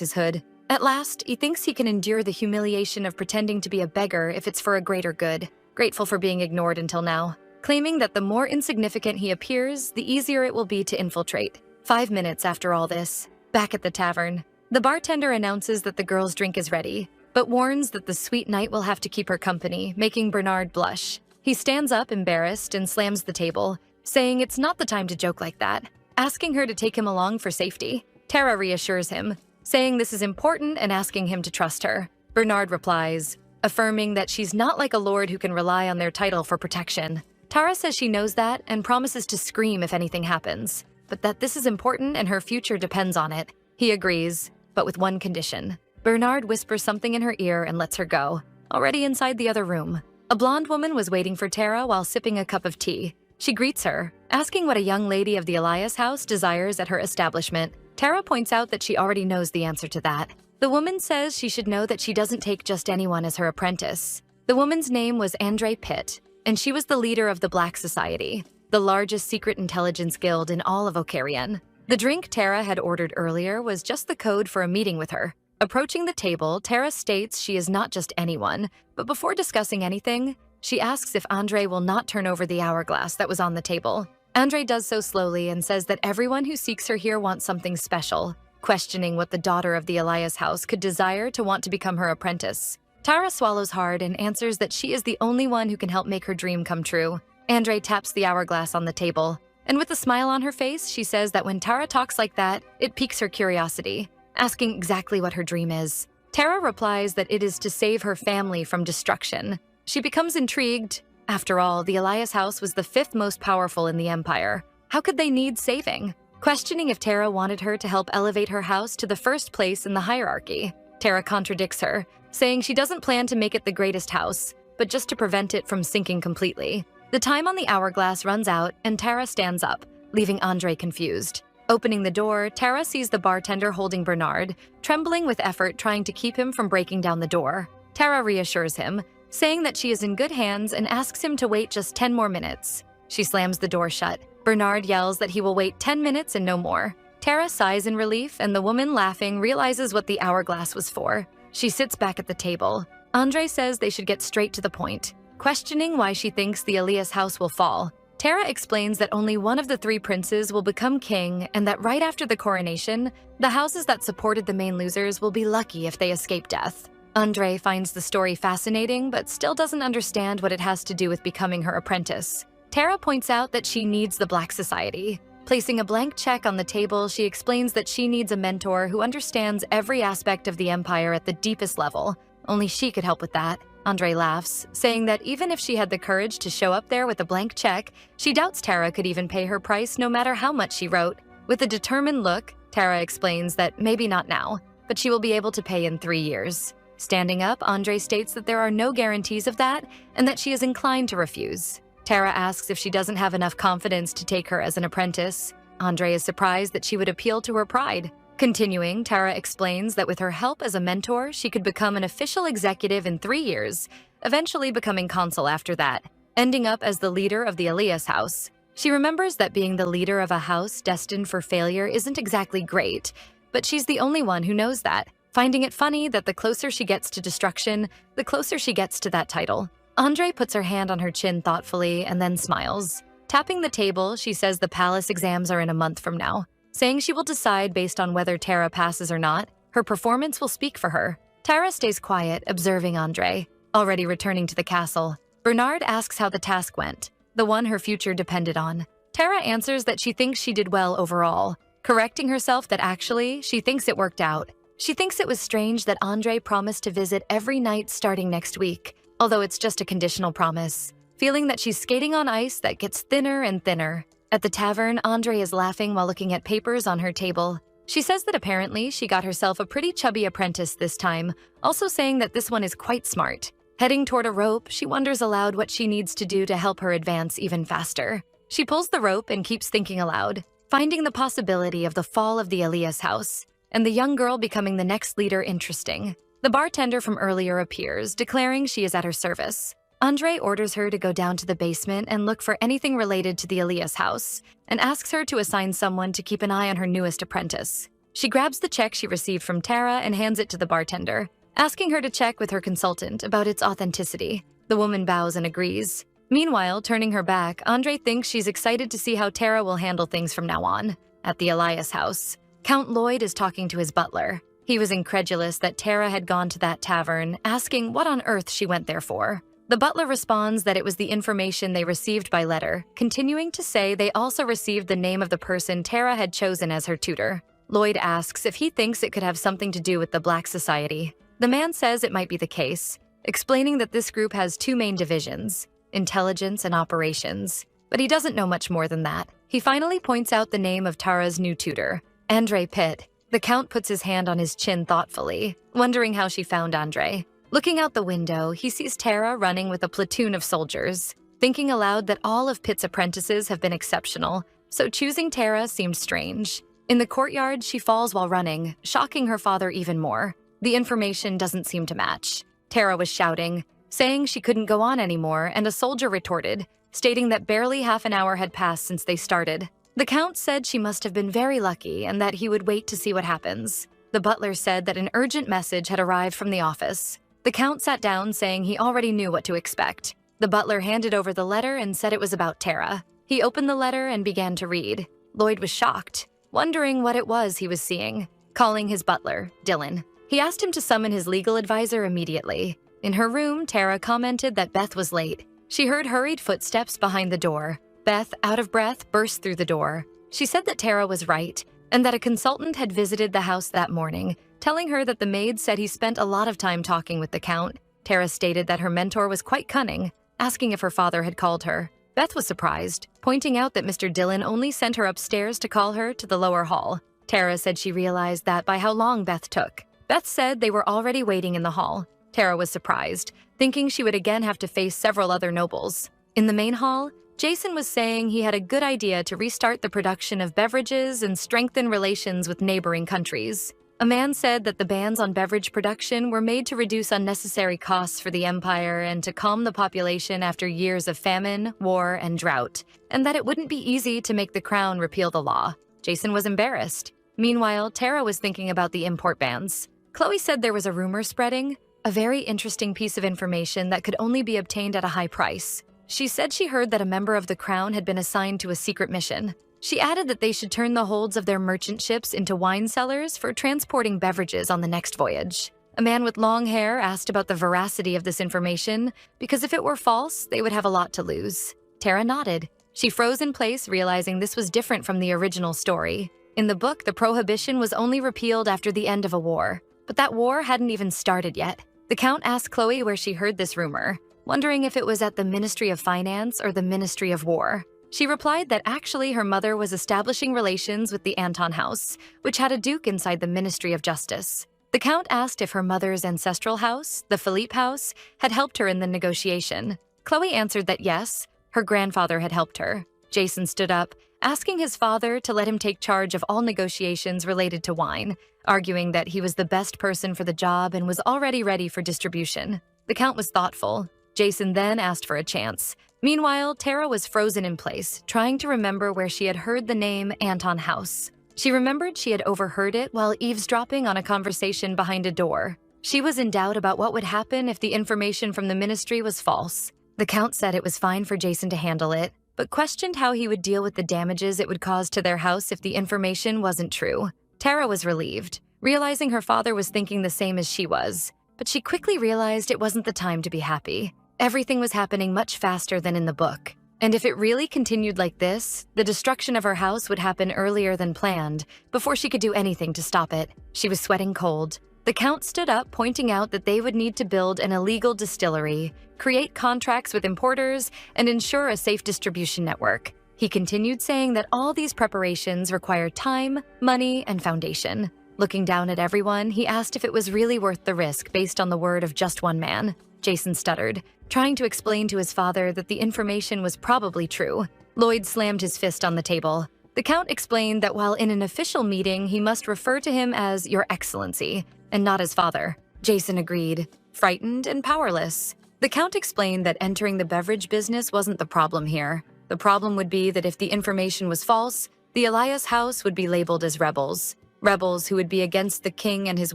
his hood. At last, he thinks he can endure the humiliation of pretending to be a beggar if it's for a greater good, grateful for being ignored until now, claiming that the more insignificant he appears, the easier it will be to infiltrate. 5 minutes after all this, back at the tavern, the bartender announces that the girl's drink is ready, but warns that the sweet night will have to keep her company, making Bernard blush. He stands up embarrassed and slams the table, saying it's not the time to joke like that, asking her to take him along for safety. Tara reassures him, saying this is important and asking him to trust her. Bernard replies, affirming that she's not like a lord who can rely on their title for protection. Tara says she knows that and promises to scream if anything happens, but that this is important and her future depends on it. He agrees, but with one condition. Bernard whispers something in her ear and lets her go. Already inside the other room, a blonde woman was waiting for Tara while sipping a cup of tea. She greets her, asking what a young lady of the Elias house desires at her establishment. Tara points out that she already knows the answer to that. The woman says she should know that she doesn't take just anyone as her apprentice. The woman's name was Andre Pitt, and she was the leader of the Black Society, the largest secret intelligence guild in all of Okarian. The drink Tara had ordered earlier was just the code for a meeting with her. Approaching the table, Tara states she is not just anyone, but before discussing anything, she asks if Andre will not turn over the hourglass that was on the table. Andre does so slowly and says that everyone who seeks her here wants something special, questioning what the daughter of the Elias house could desire to want to become her apprentice. Tara swallows hard and answers that she is the only one who can help make her dream come true. Andre taps the hourglass on the table, and with a smile on her face, she says that when Tara talks like that, it piques her curiosity, asking exactly what her dream is. Tara replies that it is to save her family from destruction. She becomes intrigued. After all, the Elias house was the 5th most powerful in the empire. How could they need saving? Questioning if Tara wanted her to help elevate her house to the 1st place in the hierarchy. Tara contradicts her, saying she doesn't plan to make it the greatest house, but just to prevent it from sinking completely. The time on the hourglass runs out, and Tara stands up, leaving Andre confused. Opening the door, Tara sees the bartender holding Bernard, trembling with effort trying to keep him from breaking down the door. Tara reassures him, saying that she is in good hands and asks him to wait just 10 more minutes. She slams the door shut. Bernard yells that he will wait 10 minutes and no more. Tara sighs in relief, and the woman laughing realizes what the hourglass was for. She sits back at the table. Andre says they should get straight to the point, questioning why she thinks the Elias house will fall. Tara explains that only one of the 3 princes will become king, and that right after the coronation, the houses that supported the main losers will be lucky if they escape death. Andre finds the story fascinating, but still doesn't understand what it has to do with becoming her apprentice. Tara points out that she needs the Black Society. Placing a blank check on the table, she explains that she needs a mentor who understands every aspect of the empire at the deepest level. Only she could help with that. Andre laughs, saying that even if she had the courage to show up there with a blank check, she doubts Tara could even pay her price no matter how much she wrote. With a determined look, Tara explains that maybe not now, but she will be able to pay in 3 years. Standing up, Andre states that there are no guarantees of that and that she is inclined to refuse. Tara asks if she doesn't have enough confidence to take her as an apprentice. Andre is surprised that she would appeal to her pride. Continuing, Tara explains that with her help as a mentor, she could become an official executive in 3 years, eventually becoming consul after that, ending up as the leader of the Elias house. She remembers that being the leader of a house destined for failure isn't exactly great, but she's the only one who knows that, finding it funny that the closer she gets to destruction, the closer she gets to that title. Andre puts her hand on her chin thoughtfully and then smiles. Tapping the table, she says the palace exams are in a month from now, saying she will decide based on whether Tara passes or not. Her performance will speak for her. Tara stays quiet, observing Andre, already returning to the castle. Bernard asks how the task went, the one her future depended on. Tara answers that she thinks she did well overall, correcting herself that actually, she thinks it worked out. She thinks it was strange that Andre promised to visit every night starting next week, although it's just a conditional promise, feeling that she's skating on ice that gets thinner and thinner. At the tavern, Andre is laughing while looking at papers on her table. She says that apparently she got herself a pretty chubby apprentice this time, also saying that this one is quite smart. Heading toward a rope, she wonders aloud what she needs to do to help her advance even faster. She pulls the rope and keeps thinking aloud, finding the possibility of the fall of the Elias house, and the young girl becoming the next leader interesting. The bartender from earlier appears, declaring she is at her service. Andre orders her to go down to the basement and look for anything related to the Elias house, and asks her to assign someone to keep an eye on her newest apprentice. She grabs the check she received from Tara and hands it to the bartender, asking her to check with her consultant about its authenticity. The woman bows and agrees. Meanwhile, turning her back, Andre thinks she's excited to see how Tara will handle things from now on. At the Elias house, Count Lloyd is talking to his butler. He was incredulous that Tara had gone to that tavern, asking what on earth she went there for. The butler responds that it was the information they received by letter, continuing to say they also received the name of the person Tara had chosen as her tutor. Lloyd asks if he thinks it could have something to do with the Black Society. The man says it might be the case, explaining that this group has two main divisions, intelligence and operations, but he doesn't know much more than that. He finally points out the name of Tara's new tutor, Andre Pitt. The Count puts his hand on his chin thoughtfully, wondering how she found Andre. Looking out the window, he sees Tara running with a platoon of soldiers, thinking aloud that all of Pitt's apprentices have been exceptional, so choosing Tara seemed strange. In the courtyard, she falls while running, shocking her father even more. The information doesn't seem to match. Tara was shouting, saying she couldn't go on anymore, and a soldier retorted, stating that barely half an hour had passed since they started. The Count said she must have been very lucky and that he would wait to see what happens. The butler said that an urgent message had arrived from the office. The Count sat down, saying he already knew what to expect. The butler handed over the letter and said it was about Tara. He opened the letter and began to read. Lloyd was shocked, wondering what it was he was seeing. Calling his butler, Dylan, he asked him to summon his legal advisor immediately. In her room, Tara commented that Beth was late. She heard hurried footsteps behind the door. Beth, out of breath, burst through the door. She said that Tara was right, and that a consultant had visited the house that morning, telling her that the maid said he spent a lot of time talking with the Count. Tara stated that her mentor was quite cunning, asking if her father had called her. Beth was surprised, pointing out that Mr. Dillon only sent her upstairs to call her to the lower hall. Tara said she realized that by how long Beth took. Beth said they were already waiting in the hall. Tara was surprised, thinking she would again have to face several other nobles. In the main hall, Jason was saying he had a good idea to restart the production of beverages and strengthen relations with neighboring countries. A man said that the bans on beverage production were made to reduce unnecessary costs for the empire and to calm the population after years of famine, war, and drought, and that it wouldn't be easy to make the crown repeal the law. Jason was embarrassed. Meanwhile, Tara was thinking about the import bans. Chloe said there was a rumor spreading, a very interesting piece of information that could only be obtained at a high price. She said she heard that a member of the crown had been assigned to a secret mission. She added that they should turn the holds of their merchant ships into wine cellars for transporting beverages on the next voyage. A man with long hair asked about the veracity of this information, because if it were false, they would have a lot to lose. Tara nodded. She froze in place, realizing this was different from the original story. In the book, the prohibition was only repealed after the end of a war, but that war hadn't even started yet. The Count asked Chloe where she heard this rumor, wondering if it was at the Ministry of Finance or the Ministry of War. She replied that actually her mother was establishing relations with the Anton house, which had a duke inside the Ministry of Justice. The Count asked if her mother's ancestral house, the Philippe house, had helped her in the negotiation. Chloe answered that yes, her grandfather had helped her. Jason stood up, asking his father to let him take charge of all negotiations related to wine, arguing that he was the best person for the job and was already ready for distribution. The Count was thoughtful. Jason then asked for a chance. Meanwhile, Tara was frozen in place, trying to remember where she had heard the name Anton House. She remembered she had overheard it while eavesdropping on a conversation behind a door. She was in doubt about what would happen if the information from the ministry was false. The Count said it was fine for Jason to handle it, but questioned how he would deal with the damages it would cause to their house if the information wasn't true. Tara was relieved, realizing her father was thinking the same as she was, but she quickly realized it wasn't the time to be happy. Everything was happening much faster than in the book, and if it really continued like this, the destruction of her house would happen earlier than planned, before she could do anything to stop it. She was sweating cold. The Count stood up, pointing out that they would need to build an illegal distillery, create contracts with importers, and ensure a safe distribution network. He continued saying that all these preparations require time, money, and foundation. Looking down at everyone, he asked if it was really worth the risk based on the word of just one man. Jason stuttered, trying to explain to his father that the information was probably true. Lloyd slammed his fist on the table. The Count explained that while in an official meeting, he must refer to him as Your Excellency, and not his father. Jason agreed, frightened and powerless. The Count explained that entering the beverage business wasn't the problem here. The problem would be that if the information was false, the Elias house would be labeled as rebels. Rebels who would be against the king and his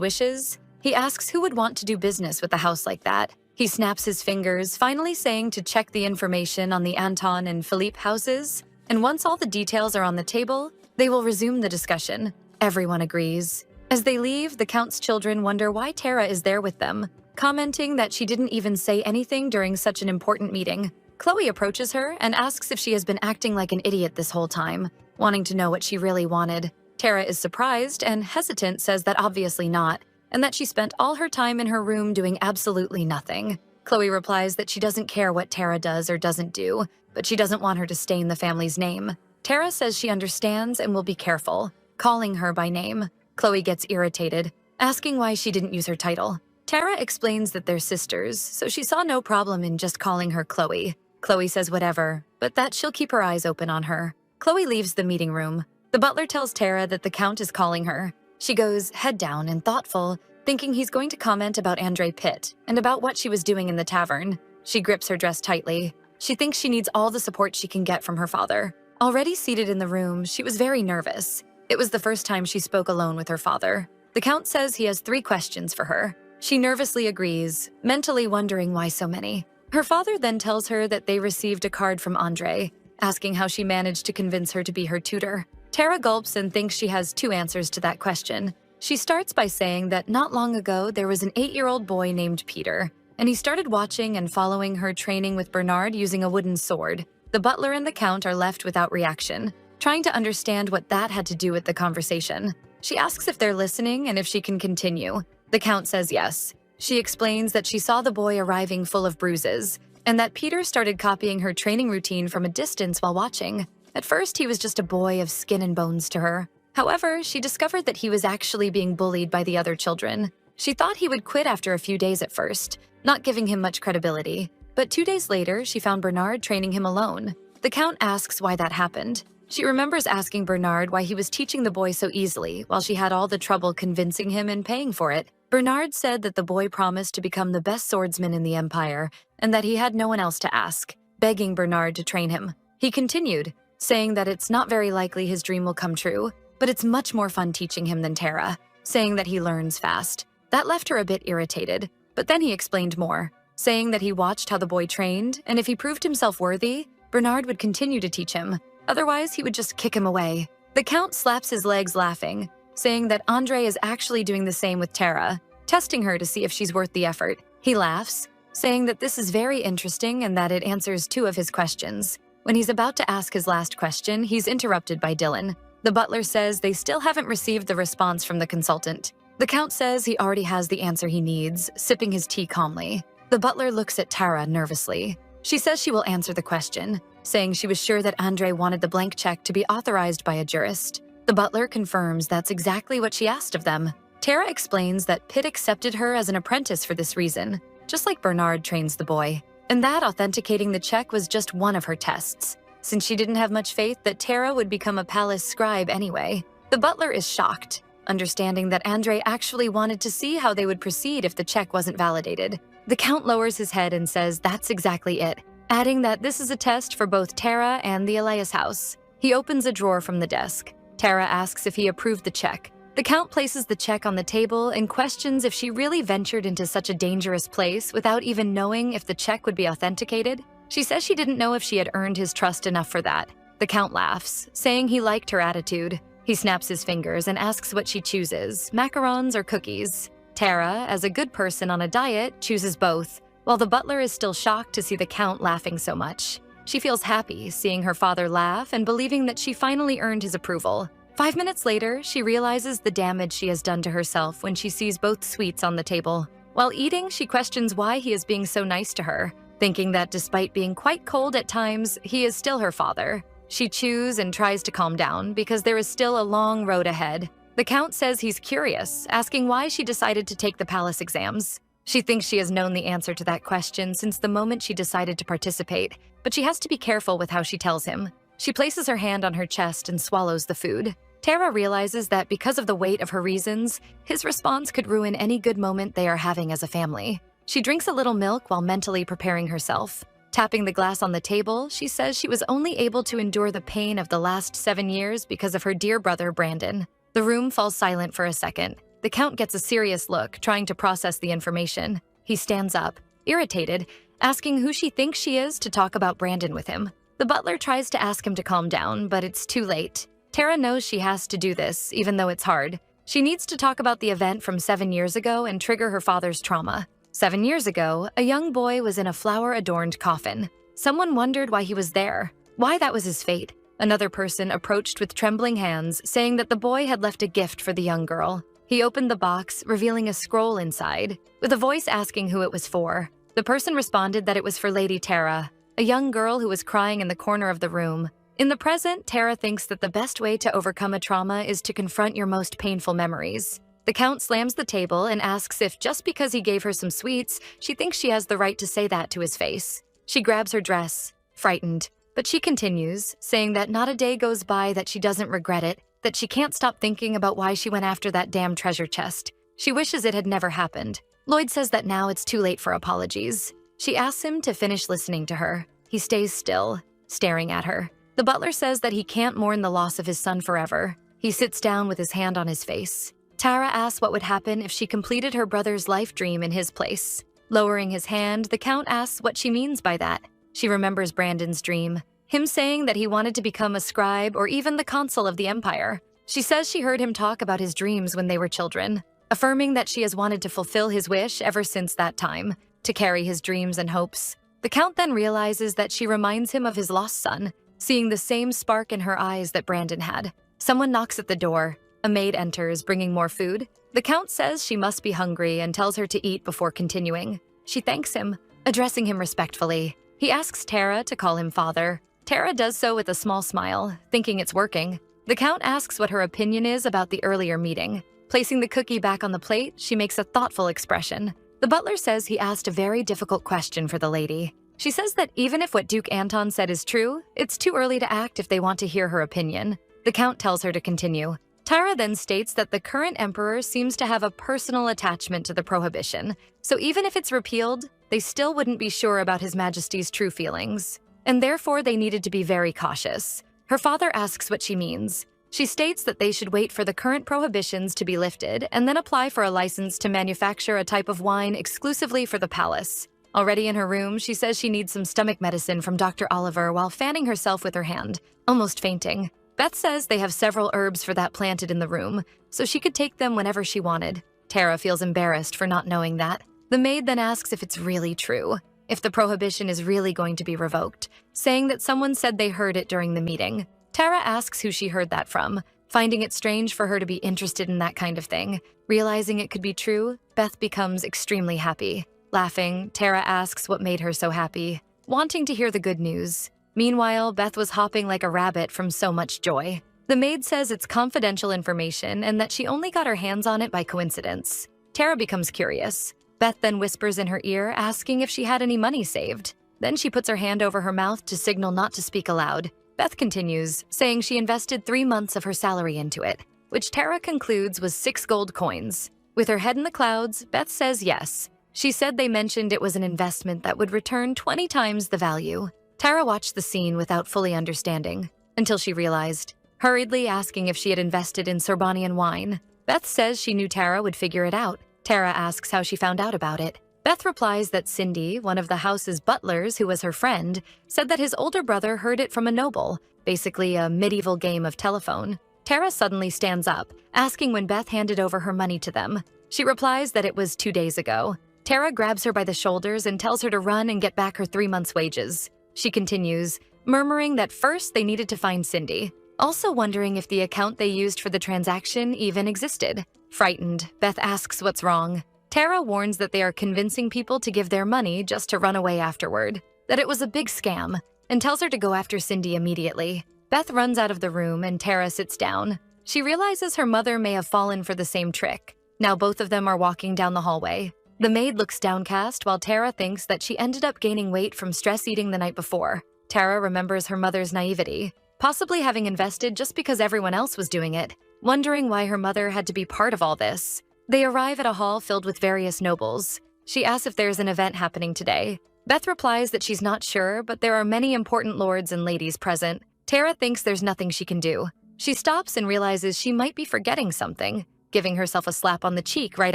wishes? He asks who would want to do business with a house like that. He snaps his fingers, finally saying to check the information on the Anton and Philippe houses, and once all the details are on the table, they will resume the discussion. Everyone agrees. As they leave, the Count's children wonder why Tara is there with them, commenting that she didn't even say anything during such an important meeting. Chloe approaches her and asks if she has been acting like an idiot this whole time, wanting to know what she really wanted. Tara is surprised and hesitant, says that obviously not, and that she spent all her time in her room doing absolutely nothing. Chloe replies that she doesn't care what Tara does or doesn't do, but she doesn't want her to stain the family's name. Tara says she understands and will be careful, calling her by name. Chloe gets irritated, asking why she didn't use her title. Tara explains that they're sisters, so she saw no problem in just calling her Chloe. Chloe says whatever, but that she'll keep her eyes open on her. Chloe leaves the meeting room. The butler tells Tara that the Count is calling her. She goes head down and thoughtful, thinking he's going to comment about Andre Pitt and about what she was doing in the tavern. She grips her dress tightly. She thinks she needs all the support she can get from her father. Already seated in the room, she was very nervous. It was the first time she spoke alone with her father. The Count says he has 3 questions for her. She nervously agrees, mentally wondering why so many. Her father then tells her that they received a card from Andre, asking how she managed to convince her to be her tutor. Tara gulps and thinks she has 2 answers to that question. She starts by saying that not long ago there was an 8-year-old boy named Peter, and he started watching and following her training with Bernard using a wooden sword. The butler and the Count are left without reaction, trying to understand what that had to do with the conversation. She asks if they're listening and if she can continue. The Count says yes. She explains that she saw the boy arriving full of bruises, and that Peter started copying her training routine from a distance while watching. At first, he was just a boy of skin and bones to her. However, she discovered that he was actually being bullied by the other children. She thought he would quit after a few days at first, not giving him much credibility. But 2 days later, she found Bernard training him alone. The Count asks why that happened. She remembers asking Bernard why he was teaching the boy so easily while she had all the trouble convincing him and paying for it. Bernard said that the boy promised to become the best swordsman in the Empire and that he had no one else to ask, begging Bernard to train him. He continued, saying that it's not very likely his dream will come true, but it's much more fun teaching him than Tara, saying that he learns fast. That left her a bit irritated, but then he explained more, saying that he watched how the boy trained, and if he proved himself worthy, Bernard would continue to teach him. Otherwise, he would just kick him away. The Count slaps his legs laughing, saying that Andre is actually doing the same with Tara, testing her to see if she's worth the effort. He laughs, saying that this is very interesting and that it answers 2 of his questions. When he's about to ask his last question, he's interrupted by Dylan. The butler says they still haven't received the response from the consultant. The Count says he already has the answer he needs, sipping his tea calmly. The butler looks at Tara nervously. She says she will answer the question, saying she was sure that Andre wanted the blank check to be authorized by a jurist. The butler confirms that's exactly what she asked of them. Tara explains that Pitt accepted her as an apprentice for this reason, just like Bernard trains the boy, and that authenticating the check was just one of her tests, since she didn't have much faith that Tara would become a palace scribe anyway. The butler is shocked, understanding that Andre actually wanted to see how they would proceed if the check wasn't validated. The Count lowers his head and says that's exactly it, adding that this is a test for both Tara and the Elias house. He opens a drawer from the desk. Tara asks if he approved the check. The Count places the check on the table and questions if she really ventured into such a dangerous place without even knowing if the check would be authenticated. She says she didn't know if she had earned his trust enough for that. The Count laughs, saying he liked her attitude. He snaps his fingers and asks what she chooses, macarons or cookies. Tara, as a good person on a diet, chooses both, while the butler is still shocked to see the Count laughing so much. She feels happy seeing her father laugh and believing that she finally earned his approval. 5 minutes later, she realizes the damage she has done to herself when she sees both sweets on the table. While eating, she questions why he is being so nice to her, thinking that despite being quite cold at times, he is still her father. She chews and tries to calm down because there is still a long road ahead. The Count says he's curious, asking why she decided to take the palace exams. She thinks she has known the answer to that question since the moment she decided to participate, but she has to be careful with how she tells him. She places her hand on her chest and swallows the food. Tara realizes that because of the weight of her reasons, his response could ruin any good moment they are having as a family. She drinks a little milk while mentally preparing herself. Tapping the glass on the table, she says she was only able to endure the pain of the last 7 years because of her dear brother, Brandon. The room falls silent for a second. The Count gets a serious look, trying to process the information. He stands up, irritated, asking who she thinks she is to talk about Brandon with him. The butler tries to ask him to calm down, but it's too late. Tara knows she has to do this, even though it's hard. She needs to talk about the event from 7 years ago and trigger her father's trauma. 7 years ago, a young boy was in a flower-adorned coffin. Someone wondered why he was there, why that was his fate. Another person approached with trembling hands, saying that the boy had left a gift for the young girl. He opened the box, revealing a scroll inside, with a voice asking who it was for. The person responded that it was for Lady Tara, a young girl who was crying in the corner of the room. In the present, Tara thinks that the best way to overcome a trauma is to confront your most painful memories. The Count slams the table and asks if just because he gave her some sweets, she thinks she has the right to say that to his face. She grabs her dress, frightened, but she continues, saying that not a day goes by that she doesn't regret it, that she can't stop thinking about why she went after that damn treasure chest. She wishes it had never happened. Lloyd says that now it's too late for apologies. She asks him to finish listening to her. He stays still, staring at her. The butler says that he can't mourn the loss of his son forever. He sits down with his hand on his face. Tara asks what would happen if she completed her brother's life dream in his place. Lowering his hand, the Count asks what she means by that. She remembers Brandon's dream, him saying that he wanted to become a scribe or even the consul of the empire. She says she heard him talk about his dreams when they were children, affirming that she has wanted to fulfill his wish ever since that time, to carry his dreams and hopes. The Count then realizes that she reminds him of his lost son, seeing the same spark in her eyes that Brandon had. Someone knocks at the door. A maid enters, bringing more food. The Count says she must be hungry and tells her to eat before continuing. She thanks him, addressing him respectfully. He asks Tara to call him father. Tara does so with a small smile, thinking it's working. The Count asks what her opinion is about the earlier meeting. Placing the cookie back on the plate, she makes a thoughtful expression. The butler says he asked a very difficult question for the lady. She says that even if what Duke Anton said is true, it's too early to act if they want to hear her opinion. The Count tells her to continue. Tara then states that the current emperor seems to have a personal attachment to the prohibition, so even if it's repealed, they still wouldn't be sure about His Majesty's true feelings, and therefore they needed to be very cautious. Her father asks what she means. She states that they should wait for the current prohibitions to be lifted and then apply for a license to manufacture a type of wine exclusively for the palace. Already in her room, she says she needs some stomach medicine from Dr. Oliver while fanning herself with her hand, almost fainting. Beth says they have several herbs for that planted in the room, so she could take them whenever she wanted. Tara feels embarrassed for not knowing that. The maid then asks if it's really true, if the prohibition is really going to be revoked, saying that someone said they heard it during the meeting. Tara asks who she heard that from, finding it strange for her to be interested in that kind of thing. Realizing it could be true, Beth becomes extremely happy. Laughing, Tara asks what made her so happy, wanting to hear the good news. Meanwhile, Beth was hopping like a rabbit from so much joy. The maid says it's confidential information and that she only got her hands on it by coincidence. Tara becomes curious. Beth then whispers in her ear, asking if she had any money saved. Then she puts her hand over her mouth to signal not to speak aloud. Beth continues, saying she invested 3 months of her salary into it, which Tara concludes was 6 gold coins. With her head in the clouds, Beth says yes. She said they mentioned it was an investment that would return 20 times the value. Tara watched the scene without fully understanding, until she realized, hurriedly asking if she had invested in Sorbonian wine. Beth says she knew Tara would figure it out. Tara asks how she found out about it. Beth replies that Cindy, one of the house's butlers who was her friend, said that his older brother heard it from a noble, basically a medieval game of telephone. Tara suddenly stands up, asking when Beth handed over her money to them. She replies that it was 2 days ago. Tara grabs her by the shoulders and tells her to run and get back her 3 months' wages. She continues, murmuring that first they needed to find Cindy, also wondering if the account they used for the transaction even existed. Frightened, Beth asks what's wrong. Tara warns that they are convincing people to give their money just to run away afterward, that it was a big scam, and tells her to go after Cindy immediately. Beth runs out of the room and Tara sits down. She realizes her mother may have fallen for the same trick. Now both of them are walking down the hallway. The maid looks downcast while Tara thinks that she ended up gaining weight from stress eating the night before. Tara remembers her mother's naivety, possibly having invested just because everyone else was doing it, wondering why her mother had to be part of all this. They arrive at a hall filled with various nobles. She asks if there's an event happening today. Beth replies that she's not sure, but there are many important lords and ladies present. Tara thinks there's nothing she can do. She stops and realizes she might be forgetting something, giving herself a slap on the cheek right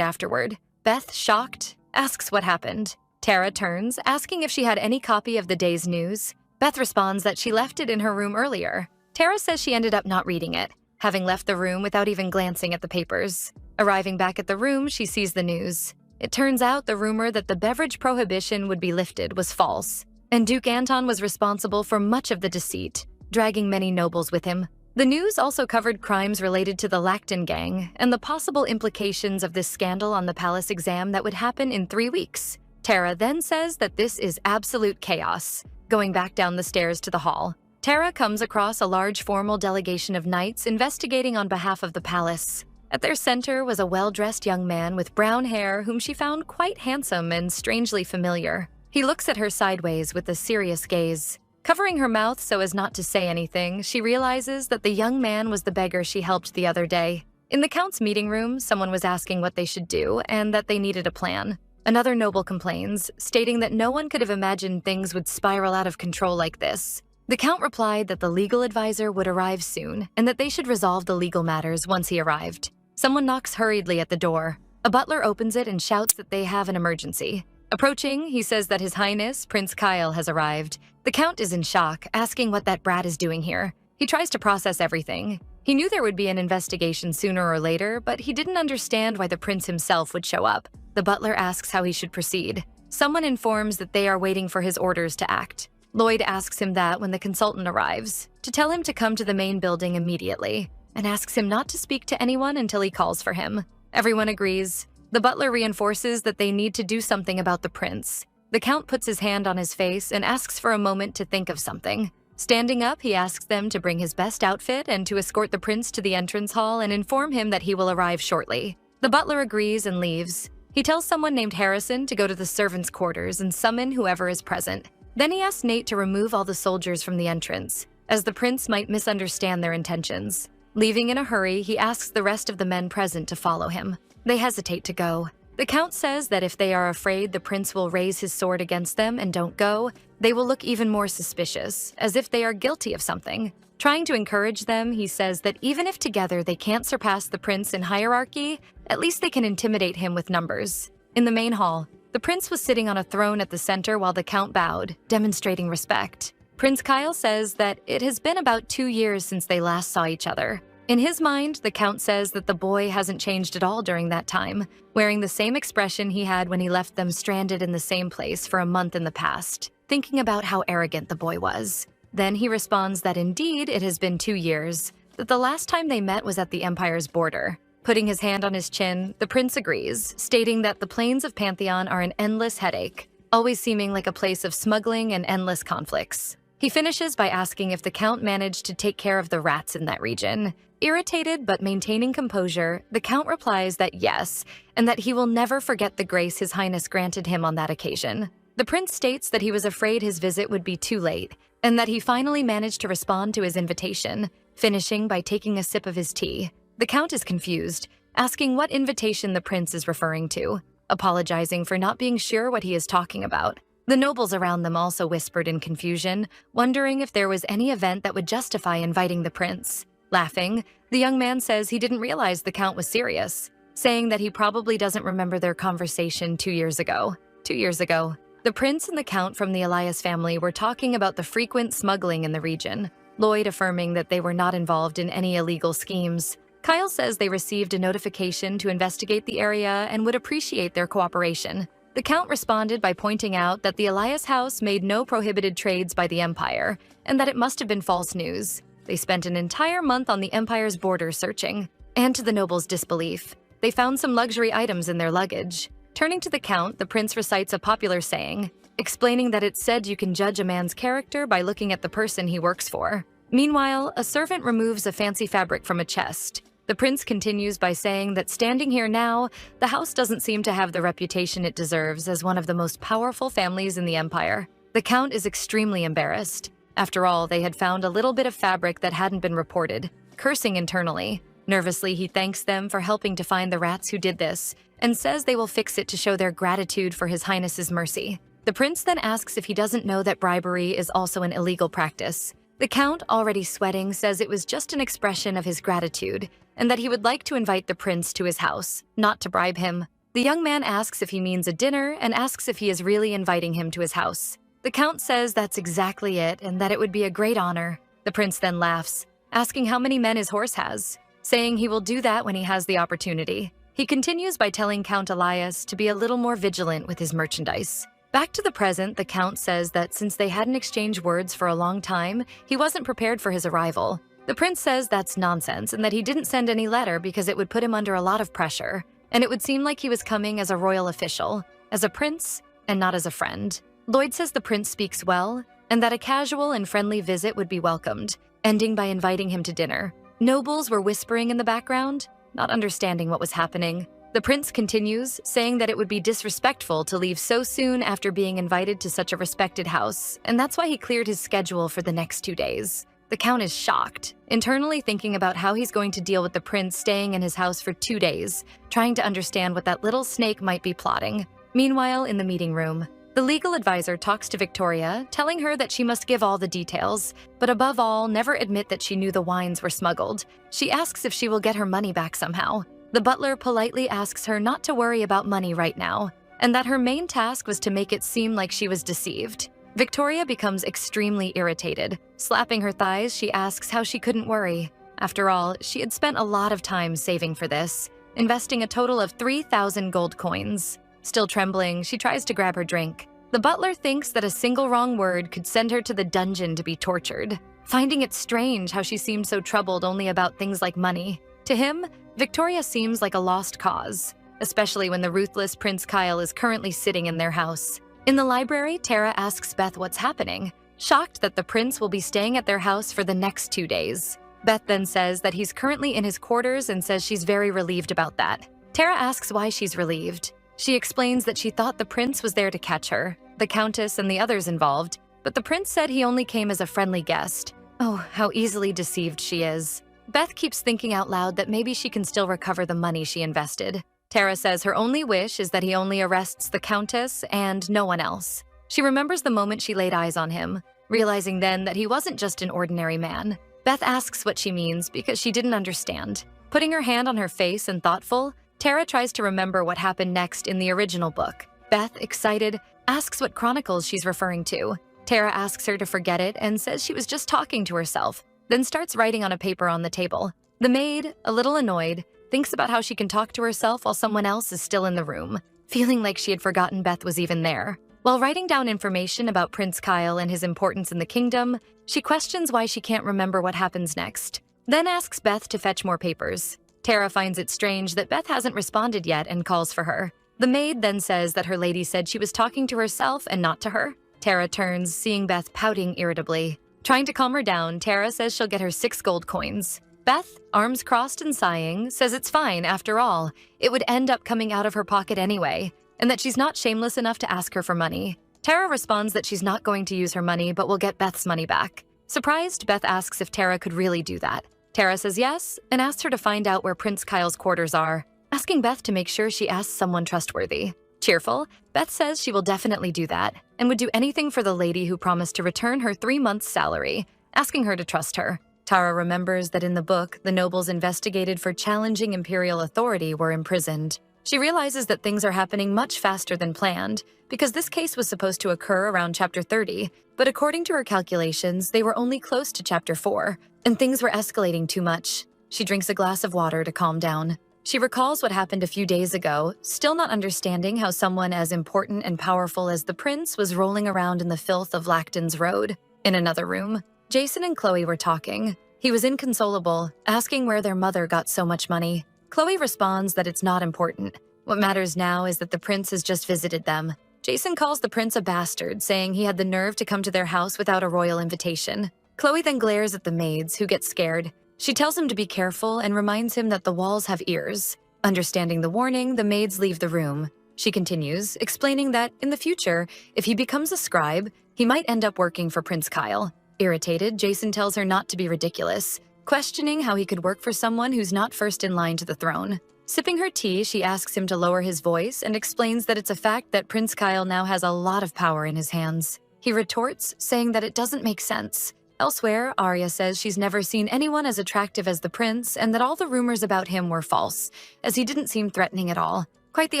afterward. Beth, shocked, asks what happened. Tara turns, asking if she had any copy of the day's news. Beth responds that she left it in her room earlier. Tara says she ended up not reading it, having left the room without even glancing at the papers. Arriving back at the room, she sees the news. It turns out the rumor that the beverage prohibition would be lifted was false, and Duke Anton was responsible for much of the deceit, dragging many nobles with him. The news also covered crimes related to the Lacton gang and the possible implications of this scandal on the palace exam that would happen in 3 weeks. Tara then says that this is absolute chaos. Going back down the stairs to the hall, Tara comes across a large formal delegation of knights investigating on behalf of the palace. At their center was a well-dressed young man with brown hair whom she found quite handsome and strangely familiar. He looks at her sideways with a serious gaze. Covering her mouth so as not to say anything, she realizes that the young man was the beggar she helped the other day. In the Count's meeting room, someone was asking what they should do and that they needed a plan. Another noble complains, stating that no one could have imagined things would spiral out of control like this. The Count replied that the legal advisor would arrive soon and that they should resolve the legal matters once he arrived. Someone knocks hurriedly at the door. A butler opens it and shouts that they have an emergency. Approaching, he says that His Highness, Prince Kyle, has arrived. The Count is in shock, asking what that brat is doing here. He tries to process everything. He knew there would be an investigation sooner or later, but he didn't understand why the prince himself would show up. The butler asks how he should proceed. Someone informs that they are waiting for his orders to act. Lloyd asks him that when the consultant arrives, to tell him to come to the main building immediately, and asks him not to speak to anyone until he calls for him. Everyone agrees. The butler reinforces that they need to do something about the prince. The Count puts his hand on his face and asks for a moment to think of something. Standing up, he asks them to bring his best outfit and to escort the prince to the entrance hall and inform him that he will arrive shortly. The butler agrees and leaves. He tells someone named Harrison to go to the servants' quarters and summon whoever is present. Then he asks Nate to remove all the soldiers from the entrance, as the prince might misunderstand their intentions. Leaving in a hurry, he asks the rest of the men present to follow him. They hesitate to go. The Count says that if they are afraid the prince will raise his sword against them and don't go, they will look even more suspicious, as if they are guilty of something. Trying to encourage them, he says that even if together they can't surpass the prince in hierarchy, at least they can intimidate him with numbers. In the main hall, the prince was sitting on a throne at the center while the Count bowed, demonstrating respect. Prince Kyle says that it has been about 2 years since they last saw each other. In his mind, the Count says that the boy hasn't changed at all during that time, wearing the same expression he had when he left them stranded in the same place for a month in the past, thinking about how arrogant the boy was. Then he responds that indeed it has been 2 years, that the last time they met was at the Empire's border. Putting his hand on his chin, the prince agrees, stating that the plains of Pantheon are an endless headache, always seeming like a place of smuggling and endless conflicts. He finishes by asking if the Count managed to take care of the rats in that region. Irritated but maintaining composure, the Count replies that yes, and that he will never forget the grace His Highness granted him on that occasion. The prince states that he was afraid his visit would be too late, and that he finally managed to respond to his invitation, finishing by taking a sip of his tea. The Count is confused, asking what invitation the prince is referring to, apologizing for not being sure what he is talking about. The nobles around them also whispered in confusion, wondering if there was any event that would justify inviting the prince. Laughing, the young man says he didn't realize the Count was serious, saying that he probably doesn't remember their conversation 2 years ago. 2 years ago, the prince and the Count from the Elias family were talking about the frequent smuggling in the region, Lloyd affirming that they were not involved in any illegal schemes. Kyle says they received a notification to investigate the area and would appreciate their cooperation. The Count responded by pointing out that the Elias house made no prohibited trades by the Empire, and that it must have been false news. They spent an entire month on the Empire's border searching, and to the nobles' disbelief, they found some luxury items in their luggage. Turning to the Count, the prince recites a popular saying, explaining that it's said you can judge a man's character by looking at the person he works for. Meanwhile, a servant removes a fancy fabric from a chest. The prince continues by saying that standing here now, the house doesn't seem to have the reputation it deserves as one of the most powerful families in the empire. The count is extremely embarrassed. After all, they had found a little bit of fabric that hadn't been reported, cursing internally. Nervously, he thanks them for helping to find the rats who did this, and says they will fix it to show their gratitude for His Highness's mercy. The prince then asks if he doesn't know that bribery is also an illegal practice. The count, already sweating, says it was just an expression of his gratitude, and that he would like to invite the prince to his house, not to bribe him. The young man asks if he means a dinner and asks if he is really inviting him to his house. The count says that's exactly it and that it would be a great honor. The prince then laughs, asking how many men his horse has, saying he will do that when he has the opportunity. He continues by telling Count Elias to be a little more vigilant with his merchandise. Back to the present, the count says that since they hadn't exchanged words for a long time, he wasn't prepared for his arrival. The prince says that's nonsense and that he didn't send any letter because it would put him under a lot of pressure, and it would seem like he was coming as a royal official, as a prince, and not as a friend. Lloyd says the prince speaks well, and that a casual and friendly visit would be welcomed, ending by inviting him to dinner. Nobles were whispering in the background, not understanding what was happening. The prince continues, saying that it would be disrespectful to leave so soon after being invited to such a respected house, and that's why he cleared his schedule for the next 2 days. The count is shocked, internally thinking about how he's going to deal with the prince staying in his house for 2 days, trying to understand what that little snake might be plotting. Meanwhile, in the meeting room, the legal advisor talks to Victoria, telling her that she must give all the details, but above all, never admit that she knew the wines were smuggled. She asks if she will get her money back somehow. The butler politely asks her not to worry about money right now, and that her main task was to make it seem like she was deceived. Victoria becomes extremely irritated. Slapping her thighs, she asks how she couldn't worry. After all, she had spent a lot of time saving for this, investing a total of 3,000 gold coins. Still trembling, she tries to grab her drink. The butler thinks that a single wrong word could send her to the dungeon to be tortured, finding it strange how she seemed so troubled only about things like money. To him, Victoria seems like a lost cause, especially when the ruthless Prince Kyle is currently sitting in their house. In the library, Tara asks Beth what's happening, shocked that the prince will be staying at their house for the next 2 days. Beth then says that he's currently in his quarters and says she's very relieved about that. Tara asks why she's relieved. She explains that she thought the prince was there to catch her, the countess and the others involved, but the prince said he only came as a friendly guest. Oh, how easily deceived she is. Beth keeps thinking out loud that maybe she can still recover the money she invested. Tara says her only wish is that he only arrests the countess and no one else. She remembers the moment she laid eyes on him, realizing then that he wasn't just an ordinary man. Beth asks what she means because she didn't understand. Putting her hand on her face and thoughtful, Tara tries to remember what happened next in the original book. Beth, excited, asks what chronicles she's referring to. Tara asks her to forget it and says she was just talking to herself, then starts writing on a paper on the table. The maid, a little annoyed, thinks about how she can talk to herself while someone else is still in the room, feeling like she had forgotten Beth was even there. While writing down information about Prince Kyle and his importance in the kingdom, she questions why she can't remember what happens next, then asks Beth to fetch more papers. Tara finds it strange that Beth hasn't responded yet and calls for her. The maid then says that her lady said she was talking to herself and not to her. Tara turns, seeing Beth pouting irritably. Trying to calm her down, Tara says she'll get her 6 gold coins. Beth, arms crossed and sighing, says it's fine after all. It would end up coming out of her pocket anyway, and that she's not shameless enough to ask her for money. Tara responds that she's not going to use her money but will get Beth's money back. Surprised, Beth asks if Tara could really do that. Tara says yes, and asks her to find out where Prince Kyle's quarters are, asking Beth to make sure she asks someone trustworthy. Cheerful, Beth says she will definitely do that, and would do anything for the lady who promised to return her 3 months' salary, asking her to trust her. Tara remembers that in the book, the nobles investigated for challenging imperial authority were imprisoned. She realizes that things are happening much faster than planned, because this case was supposed to occur around chapter 30, but according to her calculations, they were only close to chapter 4, and things were escalating too much. She drinks a glass of water to calm down. She recalls what happened a few days ago, still not understanding how someone as important and powerful as the prince was rolling around in the filth of Lacton's Road. In another room, Jason and Chloe were talking. He was inconsolable, asking where their mother got so much money. Chloe responds that it's not important. What matters now is that the prince has just visited them. Jason calls the prince a bastard, saying he had the nerve to come to their house without a royal invitation. Chloe then glares at the maids, who get scared. She tells him to be careful and reminds him that the walls have ears. Understanding the warning, the maids leave the room. She continues, explaining that, in the future, if he becomes a scribe, he might end up working for Prince Kyle. Irritated, Jason tells her not to be ridiculous, questioning how he could work for someone who's not first in line to the throne. Sipping her tea, she asks him to lower his voice and explains that it's a fact that Prince Kyle now has a lot of power in his hands. He retorts, saying that it doesn't make sense. Elsewhere, Arya says she's never seen anyone as attractive as the prince and that all the rumors about him were false, as he didn't seem threatening at all. Quite the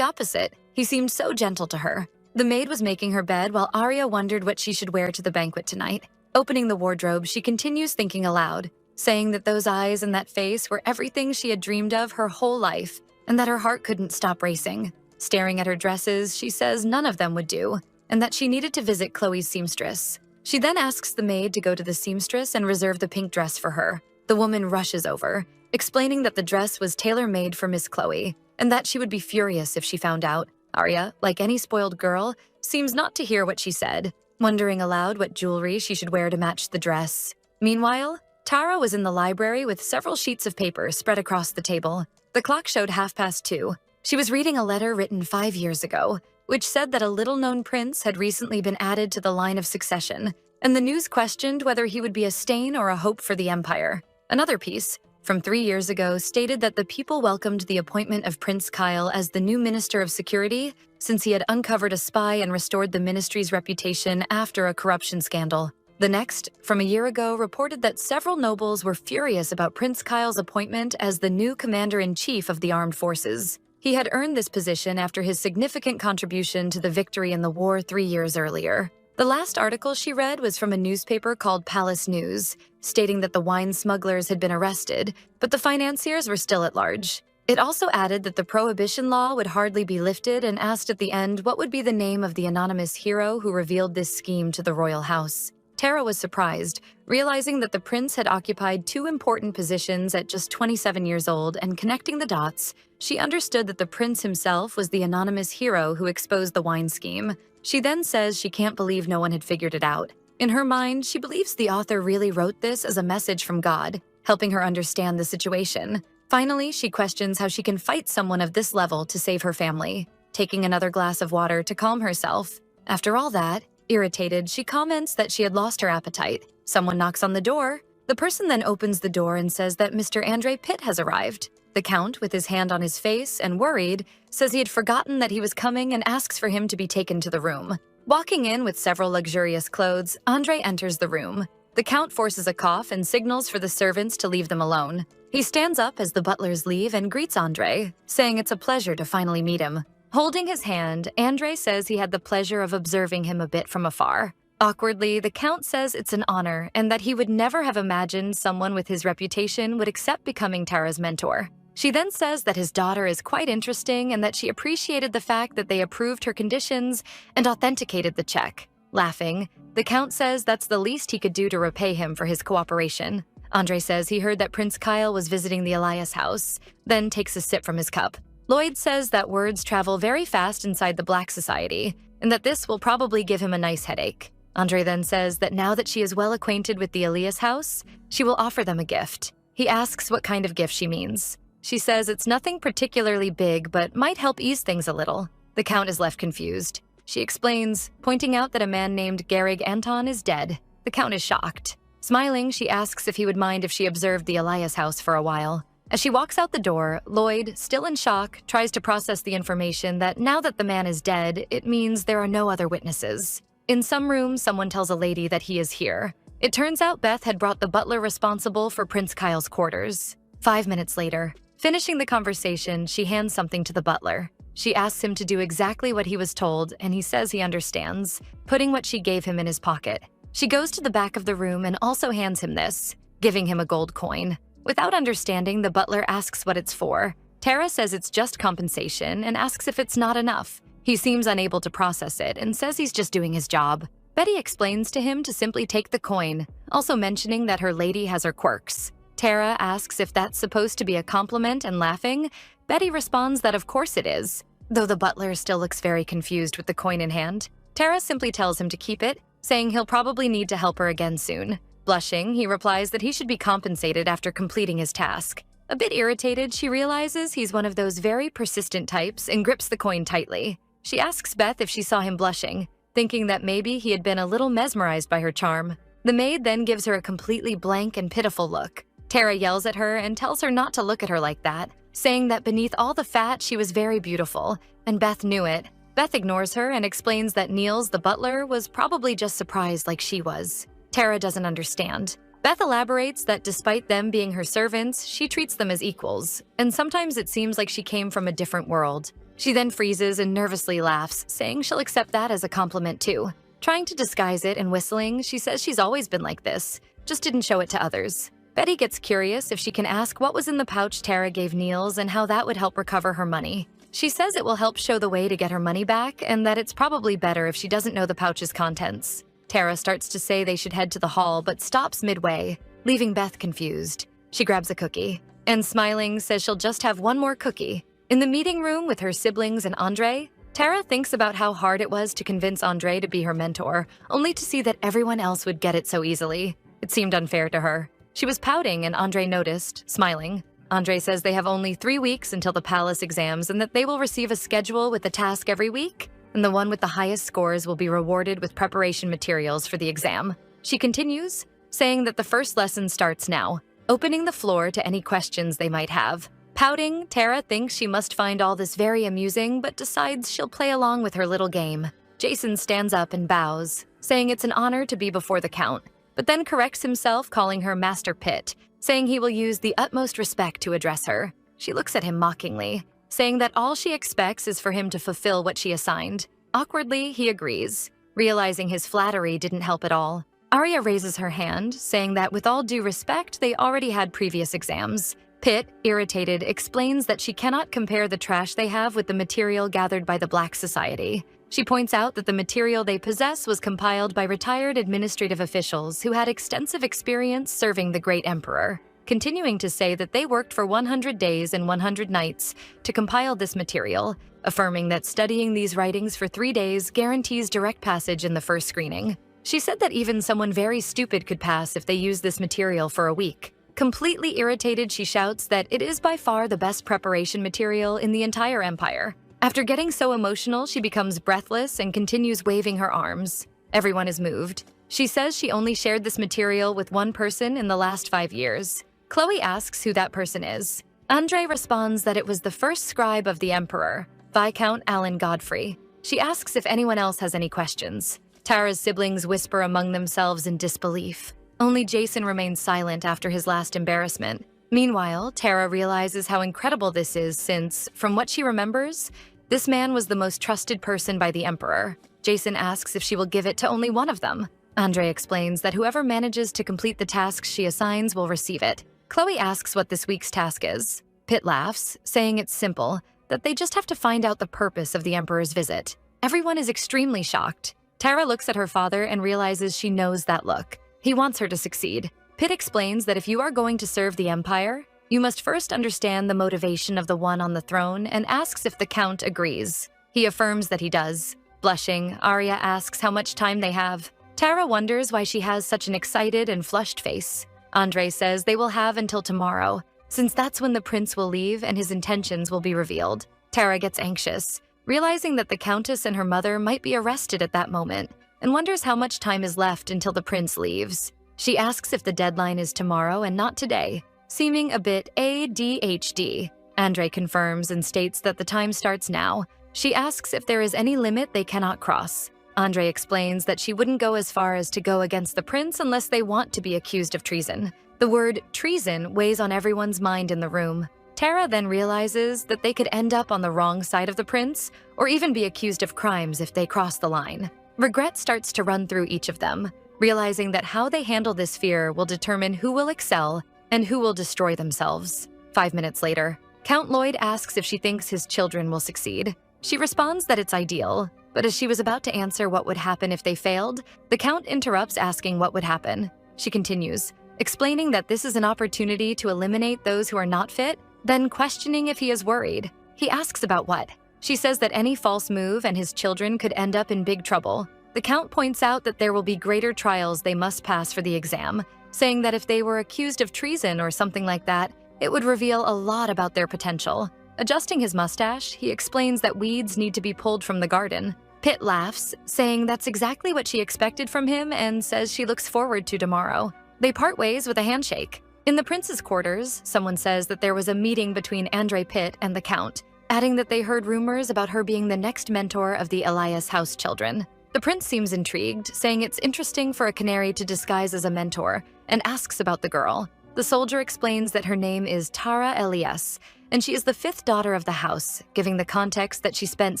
opposite. He seemed so gentle to her. The maid was making her bed while Arya wondered what she should wear to the banquet tonight. Opening the wardrobe, she continues thinking aloud, saying that those eyes and that face were everything she had dreamed of her whole life, and that her heart couldn't stop racing. Staring at her dresses, she says none of them would do, and that she needed to visit Chloe's seamstress. She then asks the maid to go to the seamstress and reserve the pink dress for her. The woman rushes over, explaining that the dress was tailor-made for Miss Chloe, and that she would be furious if she found out. Arya, like any spoiled girl, seems not to hear what she said, wondering aloud what jewelry she should wear to match the dress. Meanwhile, Tara was in the library with several sheets of paper spread across the table. The clock showed 2:30. She was reading a letter written 5 years ago, which said that a little-known prince had recently been added to the line of succession, and the news questioned whether he would be a stain or a hope for the empire. Another piece, from 3 years ago, stated that the people welcomed the appointment of Prince Kyle as the new Minister of Security, since he had uncovered a spy and restored the ministry's reputation after a corruption scandal. The next, from a year ago, reported that several nobles were furious about Prince Kyle's appointment as the new commander-in-chief of the armed forces. He had earned this position after his significant contribution to the victory in the war 3 years earlier. The last article she read was from a newspaper called Palace News, stating that the wine smugglers had been arrested, but the financiers were still at large. It also added that the prohibition law would hardly be lifted and asked at the end what would be the name of the anonymous hero who revealed this scheme to the royal house. Tara was surprised, realizing that the prince had occupied 2 important positions at just 27 years old, and connecting the dots, she understood that the prince himself was the anonymous hero who exposed the wine scheme. She then says she can't believe no one had figured it out. In her mind, she believes the author really wrote this as a message from God, helping her understand the situation. Finally, she questions how she can fight someone of this level to save her family, taking another glass of water to calm herself. After all that, irritated, she comments that she had lost her appetite. Someone knocks on the door. The person then opens the door and says that Mr. Andre Pitt has arrived. The Count, with his hand on his face and worried, says he had forgotten that he was coming and asks for him to be taken to the room. Walking in with several luxurious clothes, Andre enters the room. The Count forces a cough and signals for the servants to leave them alone. He stands up as the butlers leave and greets Andre, saying it's a pleasure to finally meet him. Holding his hand, Andre says he had the pleasure of observing him a bit from afar. Awkwardly, the Count says it's an honor and that he would never have imagined someone with his reputation would accept becoming Tara's mentor. She then says that his daughter is quite interesting and that she appreciated the fact that they approved her conditions and authenticated the check. Laughing, the Count says that's the least he could do to repay him for his cooperation. Andre says he heard that Prince Kyle was visiting the Elias house, then takes a sip from his cup. Lloyd says that words travel very fast inside the Black Society, and that this will probably give him a nice headache. Andre then says that now that she is well acquainted with the Elias house, she will offer them a gift. He asks what kind of gift she means. She says it's nothing particularly big, but might help ease things a little. The Count is left confused. She explains, pointing out that a man named Garrig Anton is dead. The Count is shocked. Smiling, she asks if he would mind if she observed the Elias house for a while. As she walks out the door, Lloyd, still in shock, tries to process the information that now that the man is dead, it means there are no other witnesses. In some room, someone tells a lady that he is here. It turns out Beth had brought the butler responsible for Prince Kyle's quarters. 5 minutes later, finishing the conversation, she hands something to the butler. She asks him to do exactly what he was told, and he says he understands, putting what she gave him in his pocket. She goes to the back of the room and also hands him this, giving him a gold coin. Without understanding, the butler asks what it's for. Tara says it's just compensation and asks if it's not enough. He seems unable to process it and says he's just doing his job. Betty explains to him to simply take the coin, also mentioning that her lady has her quirks. Tara asks if that's supposed to be a compliment and laughing. Betty responds that of course it is, though the butler still looks very confused with the coin in hand. Tara simply tells him to keep it, saying he'll probably need to help her again soon. Blushing, he replies that he should be compensated after completing his task. A bit irritated, she realizes he's one of those very persistent types and grips the coin tightly. She asks Beth if she saw him blushing, thinking that maybe he had been a little mesmerized by her charm. The maid then gives her a completely blank and pitiful look. Tara yells at her and tells her not to look at her like that, saying that beneath all the fat, she was very beautiful, and Beth knew it. Beth ignores her and explains that Niels, the butler, was probably just surprised like she was. Tara doesn't understand. Beth elaborates that despite them being her servants, she treats them as equals, and sometimes it seems like she came from a different world. She then freezes and nervously laughs, saying she'll accept that as a compliment too. Trying to disguise it and whistling, she says she's always been like this, just didn't show it to others. Betty gets curious if she can ask what was in the pouch Tara gave Niels and how that would help recover her money. She says it will help show the way to get her money back and that it's probably better if she doesn't know the pouch's contents. Tara starts to say they should head to the hall but stops midway, leaving Beth confused. She grabs a cookie and, smiling, says she'll just have one more cookie. In the meeting room with her siblings and Andre, Tara thinks about how hard it was to convince Andre to be her mentor, only to see that everyone else would get it so easily. It seemed unfair to her. She was pouting and Andre noticed, smiling. Andre says they have only 3 weeks until the palace exams and that they will receive a schedule with a task every week, and the one with the highest scores will be rewarded with preparation materials for the exam. She continues, saying that the first lesson starts now, opening the floor to any questions they might have. Pouting, Tara thinks she must find all this very amusing, but decides she'll play along with her little game. Jason stands up and bows, saying it's an honor to be before the Count, but then corrects himself, calling her Master Pitt, saying he will use the utmost respect to address her. She looks at him mockingly, saying that all she expects is for him to fulfill what she assigned. Awkwardly, he agrees, realizing his flattery didn't help at all. Arya raises her hand, saying that with all due respect, they already had previous exams. Pitt, irritated, explains that she cannot compare the trash they have with the material gathered by the Black Society. She points out that the material they possess was compiled by retired administrative officials who had extensive experience serving the great emperor, continuing to say that they worked for 100 days and 100 nights to compile this material, affirming that studying these writings for 3 days guarantees direct passage in the first screening. She said that even someone very stupid could pass if they used this material for a week. Completely irritated, she shouts that it is by far the best preparation material in the entire empire. After getting so emotional, she becomes breathless and continues waving her arms. Everyone is moved. She says she only shared this material with one person in the last 5 years. Chloe asks who that person is. Andre responds that it was the first scribe of the emperor, Viscount Alan Godfrey. She asks if anyone else has any questions. Tara's siblings whisper among themselves in disbelief. Only Jason remains silent after his last embarrassment. Meanwhile, Tara realizes how incredible this is since, from what she remembers, this man was the most trusted person by the Emperor. Jason asks if she will give it to only one of them. Andre explains that whoever manages to complete the tasks she assigns will receive it. Chloe asks what this week's task is. Pitt laughs, saying it's simple, that they just have to find out the purpose of the Emperor's visit. Everyone is extremely shocked. Tara looks at her father and realizes she knows that look. He wants her to succeed. Pitt explains that if you are going to serve the Empire, you must first understand the motivation of the one on the throne and asks if the Count agrees. He affirms that he does. Blushing, Arya asks how much time they have. Tara wonders why she has such an excited and flushed face. Andre says they will have until tomorrow, since that's when the prince will leave and his intentions will be revealed. Tara gets anxious, realizing that the Countess and her mother might be arrested at that moment, and wonders how much time is left until the prince leaves. She asks if the deadline is tomorrow and not today, seeming a bit ADHD. Andre confirms and states that the time starts now. She asks if there is any limit they cannot cross. Andre explains that she wouldn't go as far as to go against the prince unless they want to be accused of treason. The word treason weighs on everyone's mind in the room. Tara then realizes that they could end up on the wrong side of the prince, or even be accused of crimes if they cross the line. Regret starts to run through each of them, realizing that how they handle this fear will determine who will excel and who will destroy themselves. 5 minutes later, Count Lloyd asks if she thinks his children will succeed. She responds that it's ideal, but as she was about to answer what would happen if they failed, the Count interrupts asking what would happen. She continues, explaining that this is an opportunity to eliminate those who are not fit, then questioning if he is worried. He asks about what. She says that any false move and his children could end up in big trouble. The Count points out that there will be greater trials they must pass for the exam, saying that if they were accused of treason or something like that, it would reveal a lot about their potential. Adjusting his mustache, he explains that weeds need to be pulled from the garden. Pitt laughs, saying that's exactly what she expected from him and says she looks forward to tomorrow. They part ways with a handshake. In the prince's quarters, someone says that there was a meeting between Andre Pitt and the Count, adding that they heard rumors about her being the next mentor of the Elias house children. The prince seems intrigued, saying it's interesting for a canary to disguise as a mentor, and asks about the girl. The soldier explains that her name is Tara Elias, and she is the 5th daughter of the house, giving the context that she spent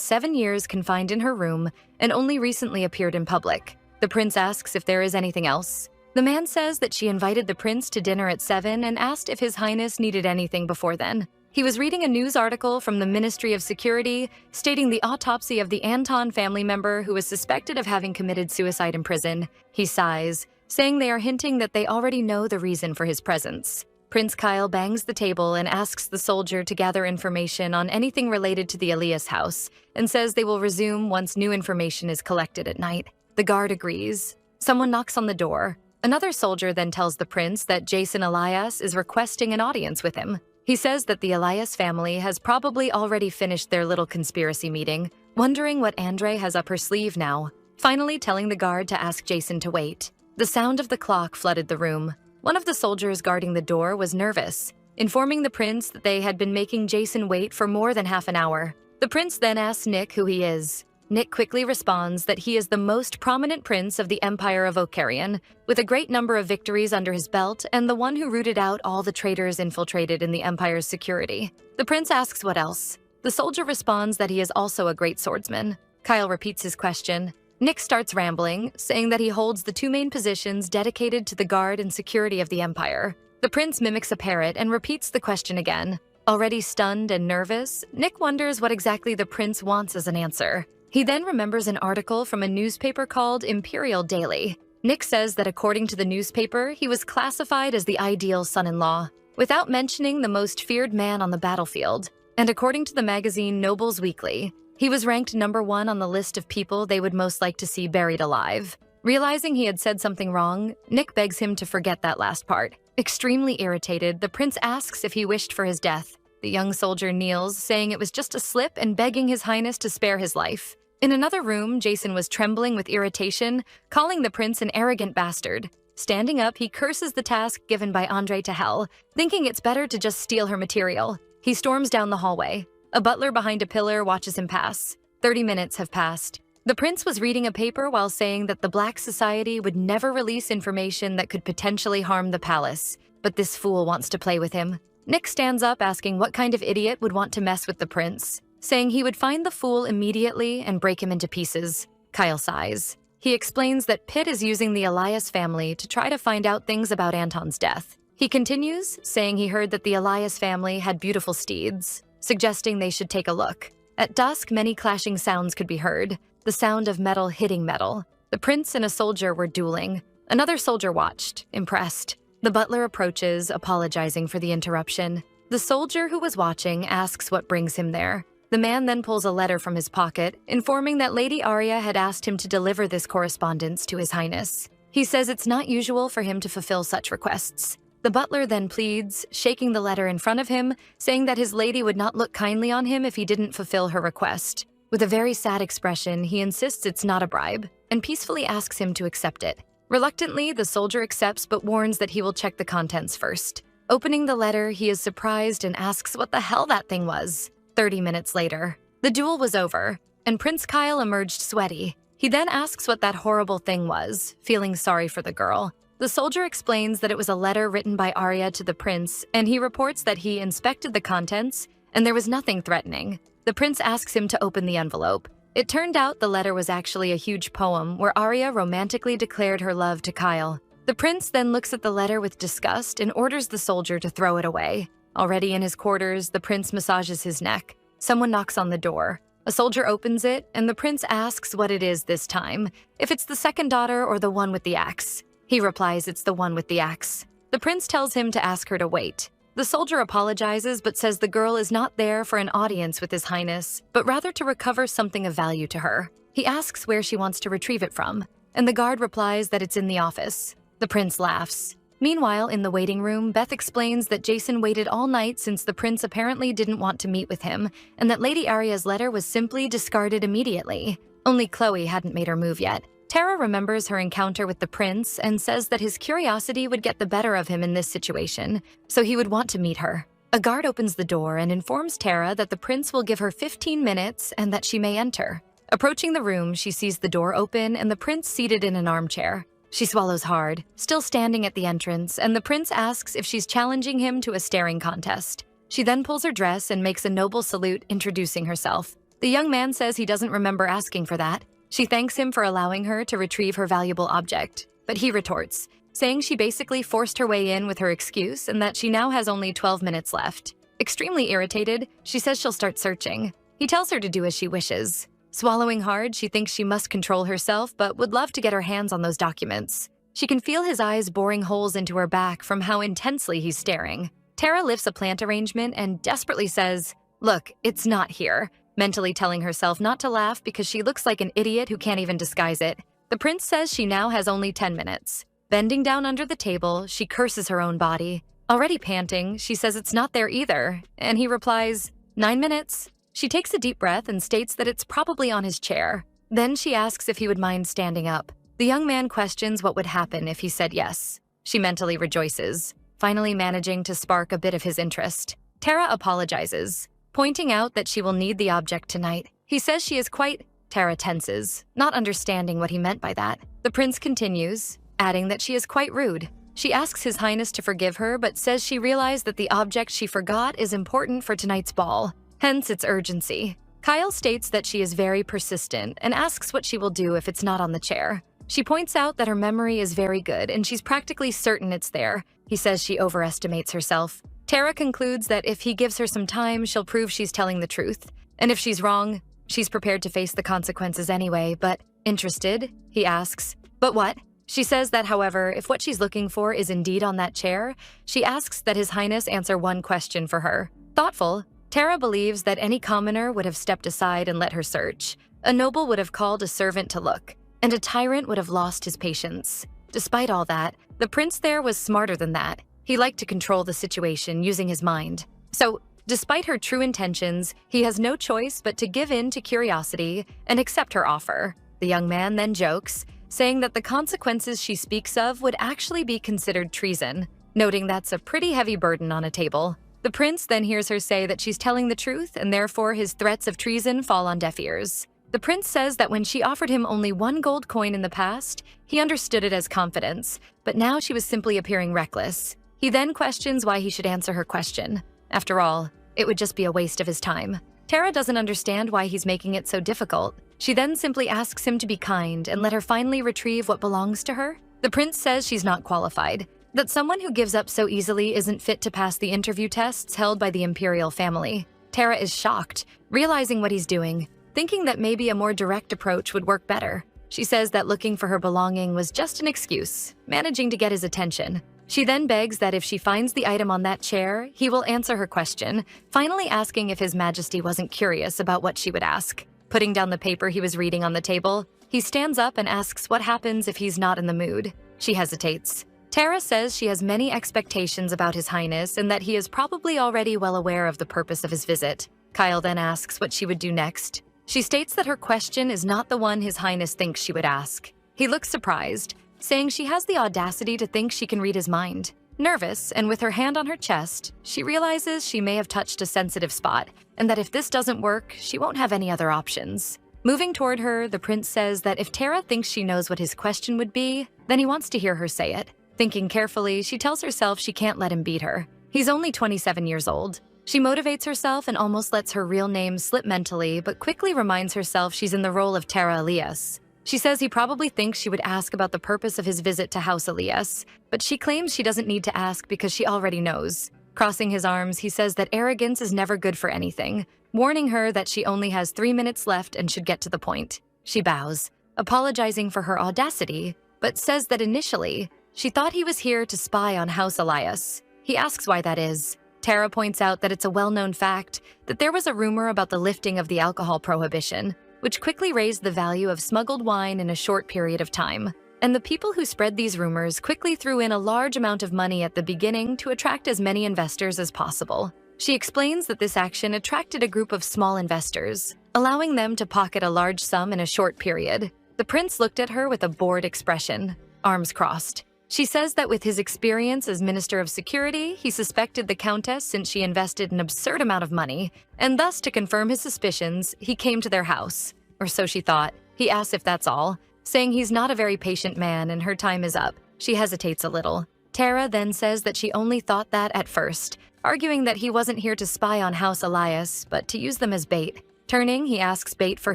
7 years confined in her room and only recently appeared in public. The prince asks if there is anything else. The man says that she invited the prince to dinner at 7 and asked if His Highness needed anything before then. He was reading a news article from the Ministry of Security stating the autopsy of the Anton family member who was suspected of having committed suicide in prison. He sighs, saying they are hinting that they already know the reason for his presence. Prince Kyle bangs the table and asks the soldier to gather information on anything related to the Elias house and says they will resume once new information is collected at night. The guard agrees. Someone knocks on the door. Another soldier then tells the prince that Jason Elias is requesting an audience with him. He says that the Elias family has probably already finished their little conspiracy meeting, wondering what Andre has up her sleeve now, finally telling the guard to ask Jason to wait. The sound of the clock flooded the room. One of the soldiers guarding the door was nervous, informing the prince that they had been making Jason wait for more than half an hour. The prince then asks Nick who he is. Nick quickly responds that he is the most prominent prince of the Empire of Okarion, with a great number of victories under his belt and the one who rooted out all the traitors infiltrated in the Empire's security. The prince asks what else. The soldier responds that he is also a great swordsman. Kyle repeats his question. Nick starts rambling, saying that he holds the 2 main positions dedicated to the guard and security of the Empire. The prince mimics a parrot and repeats the question again. Already stunned and nervous, Nick wonders what exactly the prince wants as an answer. He then remembers an article from a newspaper called Imperial Daily. Nick says that according to the newspaper, he was classified as the ideal son-in-law, without mentioning the most feared man on the battlefield. And according to the magazine Nobles Weekly, he was ranked number 1 on the list of people they would most like to see buried alive. Realizing he had said something wrong, Nick begs him to forget that last part. Extremely irritated, the prince asks if he wished for his death. The young soldier kneels, saying it was just a slip and begging His Highness to spare his life. In another room, Jason was trembling with irritation, calling the prince an arrogant bastard. Standing up, he curses the task given by Andre to Hel, thinking it's better to just steal her material. He storms down the hallway. A butler behind a pillar watches him pass. 30 minutes have passed. The prince was reading a paper while saying that the Black Society would never release information that could potentially harm the palace, but this fool wants to play with him. Nick stands up asking what kind of idiot would want to mess with the prince, saying he would find the fool immediately and break him into pieces. Kyle sighs. He explains that Pitt is using the Elias family to try to find out things about Anton's death. He continues, saying he heard that the Elias family had beautiful steeds, suggesting they should take a look. At dusk, many clashing sounds could be heard, the sound of metal hitting metal. The prince and a soldier were dueling. Another soldier watched, impressed. The butler approaches, apologizing for the interruption. The soldier who was watching asks what brings him there. The man then pulls a letter from his pocket, informing that Lady Arya had asked him to deliver this correspondence to His Highness. He says it's not usual for him to fulfill such requests. The butler then pleads, shaking the letter in front of him, saying that his lady would not look kindly on him if he didn't fulfill her request. With a very sad expression, he insists it's not a bribe, and peacefully asks him to accept it. Reluctantly, the soldier accepts but warns that he will check the contents first. Opening the letter, he is surprised and asks what the hell that thing was. 30 minutes later, the duel was over, and Prince Kyle emerged sweaty. He then asks what that horrible thing was, feeling sorry for the girl. The soldier explains that it was a letter written by Arya to the prince, and he reports that he inspected the contents, and there was nothing threatening. The prince asks him to open the envelope. It turned out the letter was actually a huge poem where Arya romantically declared her love to Kyle. The prince then looks at the letter with disgust and orders the soldier to throw it away. Already in his quarters, the prince massages his neck. Someone knocks on the door. A soldier opens it, and the prince asks what it is this time, if it's the second daughter or the one with the axe. He replies it's the one with the axe. The prince tells him to ask her to wait. The soldier apologizes but says the girl is not there for an audience with His Highness, but rather to recover something of value to her. He asks where she wants to retrieve it from, and the guard replies that it's in the office. The prince laughs. Meanwhile, in the waiting room, Beth explains that Jason waited all night since the prince apparently didn't want to meet with him, and that Lady Arya's letter was simply discarded immediately. Only Chloe hadn't made her move yet. Tara remembers her encounter with the prince and says that his curiosity would get the better of him in this situation, so he would want to meet her. A guard opens the door and informs Tara that the prince will give her 15 minutes and that she may enter. Approaching the room, she sees the door open and the prince seated in an armchair. She swallows hard, still standing at the entrance, and the prince asks if she's challenging him to a staring contest. She then pulls her dress and makes a noble salute, introducing herself. The young man says he doesn't remember asking for that. She thanks him for allowing her to retrieve her valuable object, but he retorts, saying she basically forced her way in with her excuse and that she now has only 12 minutes left. Extremely irritated, she says she'll start searching. He tells her to do as she wishes. Swallowing hard, she thinks she must control herself, but would love to get her hands on those documents. She can feel his eyes boring holes into her back from how intensely he's staring. Tara lifts a plant arrangement and desperately says, "Look, it's not here," mentally telling herself not to laugh because she looks like an idiot who can't even disguise it. The prince says she now has only 10 minutes. Bending down under the table, she curses her own body. Already panting, she says it's not there either, and he replies, 9 minutes. She takes a deep breath and states that it's probably on his chair. Then she asks if he would mind standing up. The young man questions what would happen if he said yes. She mentally rejoices, finally managing to spark a bit of his interest. Tara apologizes, pointing out that she will need the object tonight. He says she is quite... Tara tenses, not understanding what he meant by that. The prince continues, adding that she is quite rude. She asks His Highness to forgive her, but says she realized that the object she forgot is important for tonight's ball. Hence its urgency. Kyle states that she is very persistent and asks what she will do if it's not on the chair. She points out that her memory is very good and she's practically certain it's there. He says she overestimates herself. Tara concludes that if he gives her some time, she'll prove she's telling the truth. And if she's wrong, she's prepared to face the consequences anyway, but interested? He asks. But what? She says that, however, if what she's looking for is indeed on that chair, she asks that His Highness answer one question for her. Thoughtful, Tara believes that any commoner would have stepped aside and let her search. A noble would have called a servant to look, and a tyrant would have lost his patience. Despite all that, the prince there was smarter than that. He liked to control the situation using his mind. So, despite her true intentions, he has no choice but to give in to curiosity and accept her offer. The young man then jokes, saying that the consequences she speaks of would actually be considered treason, noting that's a pretty heavy burden on a table. The prince then hears her say that she's telling the truth and therefore his threats of treason fall on deaf ears. The prince says that when she offered him only 1 gold coin in the past, he understood it as confidence, but now she was simply appearing reckless. He then questions why he should answer her question. After all, it would just be a waste of his time. Tara doesn't understand why he's making it so difficult. She then simply asks him to be kind and let her finally retrieve what belongs to her. The prince says she's not qualified, that someone who gives up so easily isn't fit to pass the interview tests held by the imperial family. Tara is shocked, realizing what he's doing, thinking that maybe a more direct approach would work better. She says that looking for her belonging was just an excuse, managing to get his attention. She then begs that if she finds the item on that chair, he will answer her question, finally asking if His Majesty wasn't curious about what she would ask. Putting down the paper he was reading on the table, he stands up and asks what happens if he's not in the mood. She hesitates. Tara says she has many expectations about His Highness and that he is probably already well aware of the purpose of his visit. Kyle then asks what she would do next. She states that her question is not the one His Highness thinks she would ask. He looks surprised, saying she has the audacity to think she can read his mind. Nervous, and with her hand on her chest, she realizes she may have touched a sensitive spot, and that if this doesn't work, she won't have any other options. Moving toward her, the prince says that if Tara thinks she knows what his question would be, then he wants to hear her say it. Thinking carefully, she tells herself she can't let him beat her. He's only 27 years old. She motivates herself and almost lets her real name slip mentally, but quickly reminds herself she's in the role of Tara Elias. She says he probably thinks she would ask about the purpose of his visit to House Elias, but she claims she doesn't need to ask because she already knows. Crossing his arms, he says that arrogance is never good for anything, warning her that she only has 3 minutes left and should get to the point. She bows, apologizing for her audacity, but says that initially, she thought he was here to spy on House Elias. He asks why that is. Tara points out that it's a well-known fact that there was a rumor about the lifting of the alcohol prohibition, which quickly raised the value of smuggled wine in a short period of time. And the people who spread these rumors quickly threw in a large amount of money at the beginning to attract as many investors as possible. She explains that this action attracted a group of small investors, allowing them to pocket a large sum in a short period. The prince looked at her with a bored expression, arms crossed. She says that with his experience as Minister of Security, he suspected the Countess since she invested an absurd amount of money, and thus to confirm his suspicions, he came to their house. Or so she thought. He asks if that's all, saying he's not a very patient man and her time is up. She hesitates a little. Tara then says that she only thought that at first, arguing that he wasn't here to spy on House Elias, but to use them as bait. Turning, he asks bait for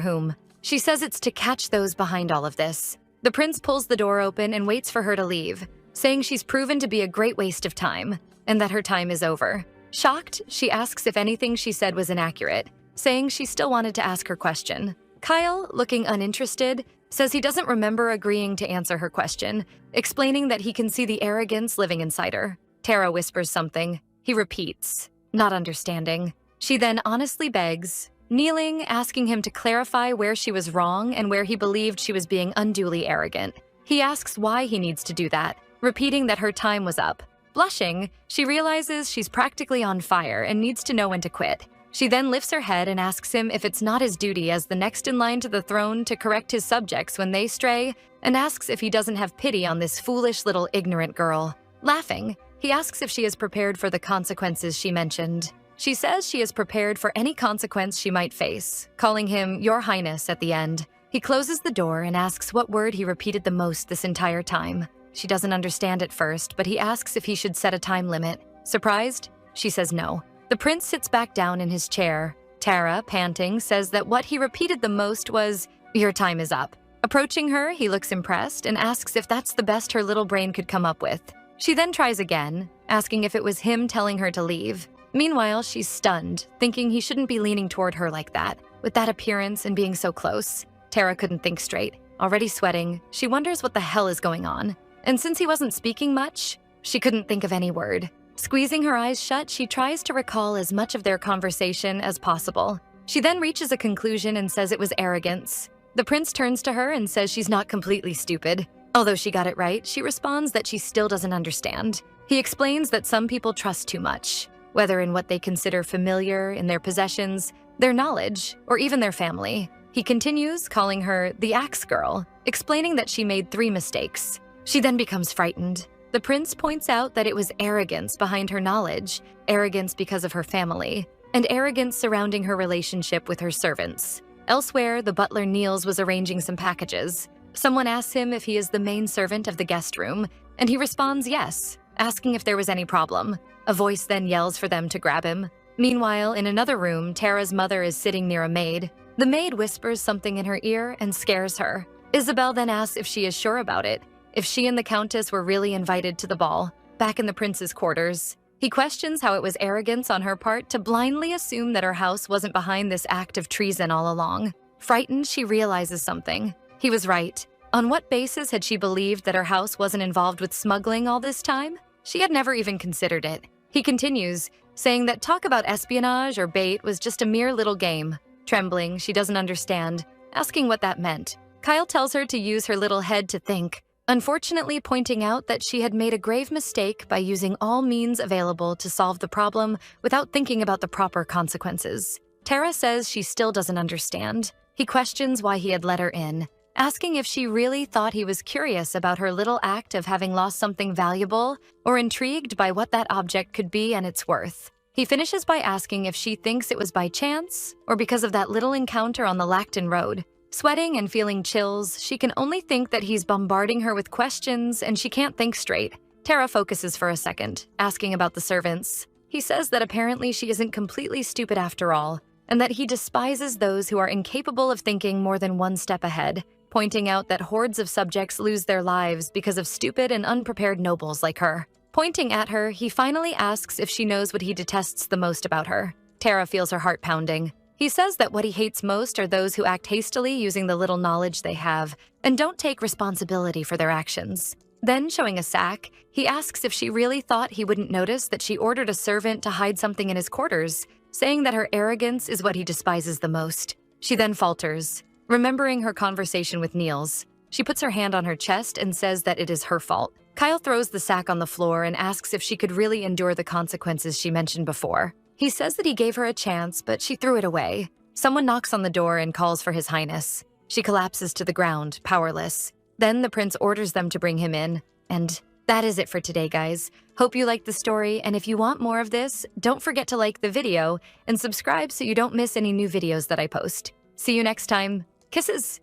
whom. She says it's to catch those behind all of this. The prince pulls the door open and waits for her to leave, saying she's proven to be a great waste of time, and that her time is over. Shocked, she asks if anything she said was inaccurate, saying she still wanted to ask her question. Kyle, looking uninterested, says he doesn't remember agreeing to answer her question, explaining that he can see the arrogance living inside her. Tara whispers something. He repeats, not understanding. She then honestly begs, kneeling, asking him to clarify where she was wrong and where he believed she was being unduly arrogant. He asks why he needs to do that, repeating that her time was up. Blushing, she realizes she's practically on fire and needs to know when to quit. She then lifts her head and asks him if it's not his duty as the next in line to the throne to correct his subjects when they stray, and asks if he doesn't have pity on this foolish little ignorant girl. Laughing, he asks if she is prepared for the consequences she mentioned. She says she is prepared for any consequence she might face, calling him Your Highness at the end. He closes the door and asks what word he repeated the most this entire time. She doesn't understand at first, but he asks if he should set a time limit. Surprised, she says no. The prince sits back down in his chair. Tara, panting, says that what he repeated the most was, Your time is up. Approaching her, he looks impressed and asks if that's the best her little brain could come up with. She then tries again, asking if it was him telling her to leave. Meanwhile, she's stunned, thinking he shouldn't be leaning toward her like that, with that appearance and being so close. Tara couldn't think straight. Already sweating, she wonders what the hell is going on. And since he wasn't speaking much, she couldn't think of any word. Squeezing her eyes shut, she tries to recall as much of their conversation as possible. She then reaches a conclusion and says it was arrogance. The prince turns to her and says she's not completely stupid. Although she got it right, she responds that she still doesn't understand. He explains that some people trust too much, whether in what they consider familiar, in their possessions, their knowledge, or even their family. He continues, calling her the axe girl, explaining that she made 3 mistakes. She then becomes frightened. The prince points out that it was arrogance behind her knowledge, arrogance because of her family, and arrogance surrounding her relationship with her servants. Elsewhere, the butler Niels was arranging some packages. Someone asks him if he is the main servant of the guest room, and he responds yes, asking if there was any problem. A voice then yells for them to grab him. Meanwhile, in another room, Tara's mother is sitting near a maid. The maid whispers something in her ear and scares her. Isabel then asks if she is sure about it, if she and the Countess were really invited to the ball, back in the prince's quarters. He questions how it was arrogance on her part to blindly assume that her house wasn't behind this act of treason all along. Frightened, she realizes something. He was right. On what basis had she believed that her house wasn't involved with smuggling all this time? She had never even considered it. He continues, saying that talk about espionage or bait was just a mere little game. Trembling, she doesn't understand, asking what that meant. Kyle tells her to use her little head to think, unfortunately pointing out that she had made a grave mistake by using all means available to solve the problem without thinking about the proper consequences. Tara says she still doesn't understand. He questions why he had let her in, asking if she really thought he was curious about her little act of having lost something valuable or intrigued by what that object could be and its worth. He finishes by asking if she thinks it was by chance or because of that little encounter on the Lacton Road. Sweating and feeling chills, she can only think that he's bombarding her with questions and she can't think straight. Tara focuses for a second, asking about the servants. He says that apparently she isn't completely stupid after all, and that he despises those who are incapable of thinking more than one step ahead, pointing out that hordes of subjects lose their lives because of stupid and unprepared nobles like her. Pointing at her, he finally asks if she knows what he detests the most about her. Tara feels her heart pounding. He says that what he hates most are those who act hastily using the little knowledge they have and don't take responsibility for their actions. Then, showing a sack, he asks if she really thought he wouldn't notice that she ordered a servant to hide something in his quarters, saying that her arrogance is what he despises the most. She then falters, remembering her conversation with Niels. She puts her hand on her chest and says that it is her fault. Kyle throws the sack on the floor and asks if she could really endure the consequences she mentioned before. He says that he gave her a chance, but she threw it away. Someone knocks on the door and calls for His Highness. She collapses to the ground, powerless. Then the prince orders them to bring him in. And that is it for today, guys. Hope you liked the story, and if you want more of this, don't forget to like the video and subscribe so you don't miss any new videos that I post. See you next time. Kisses!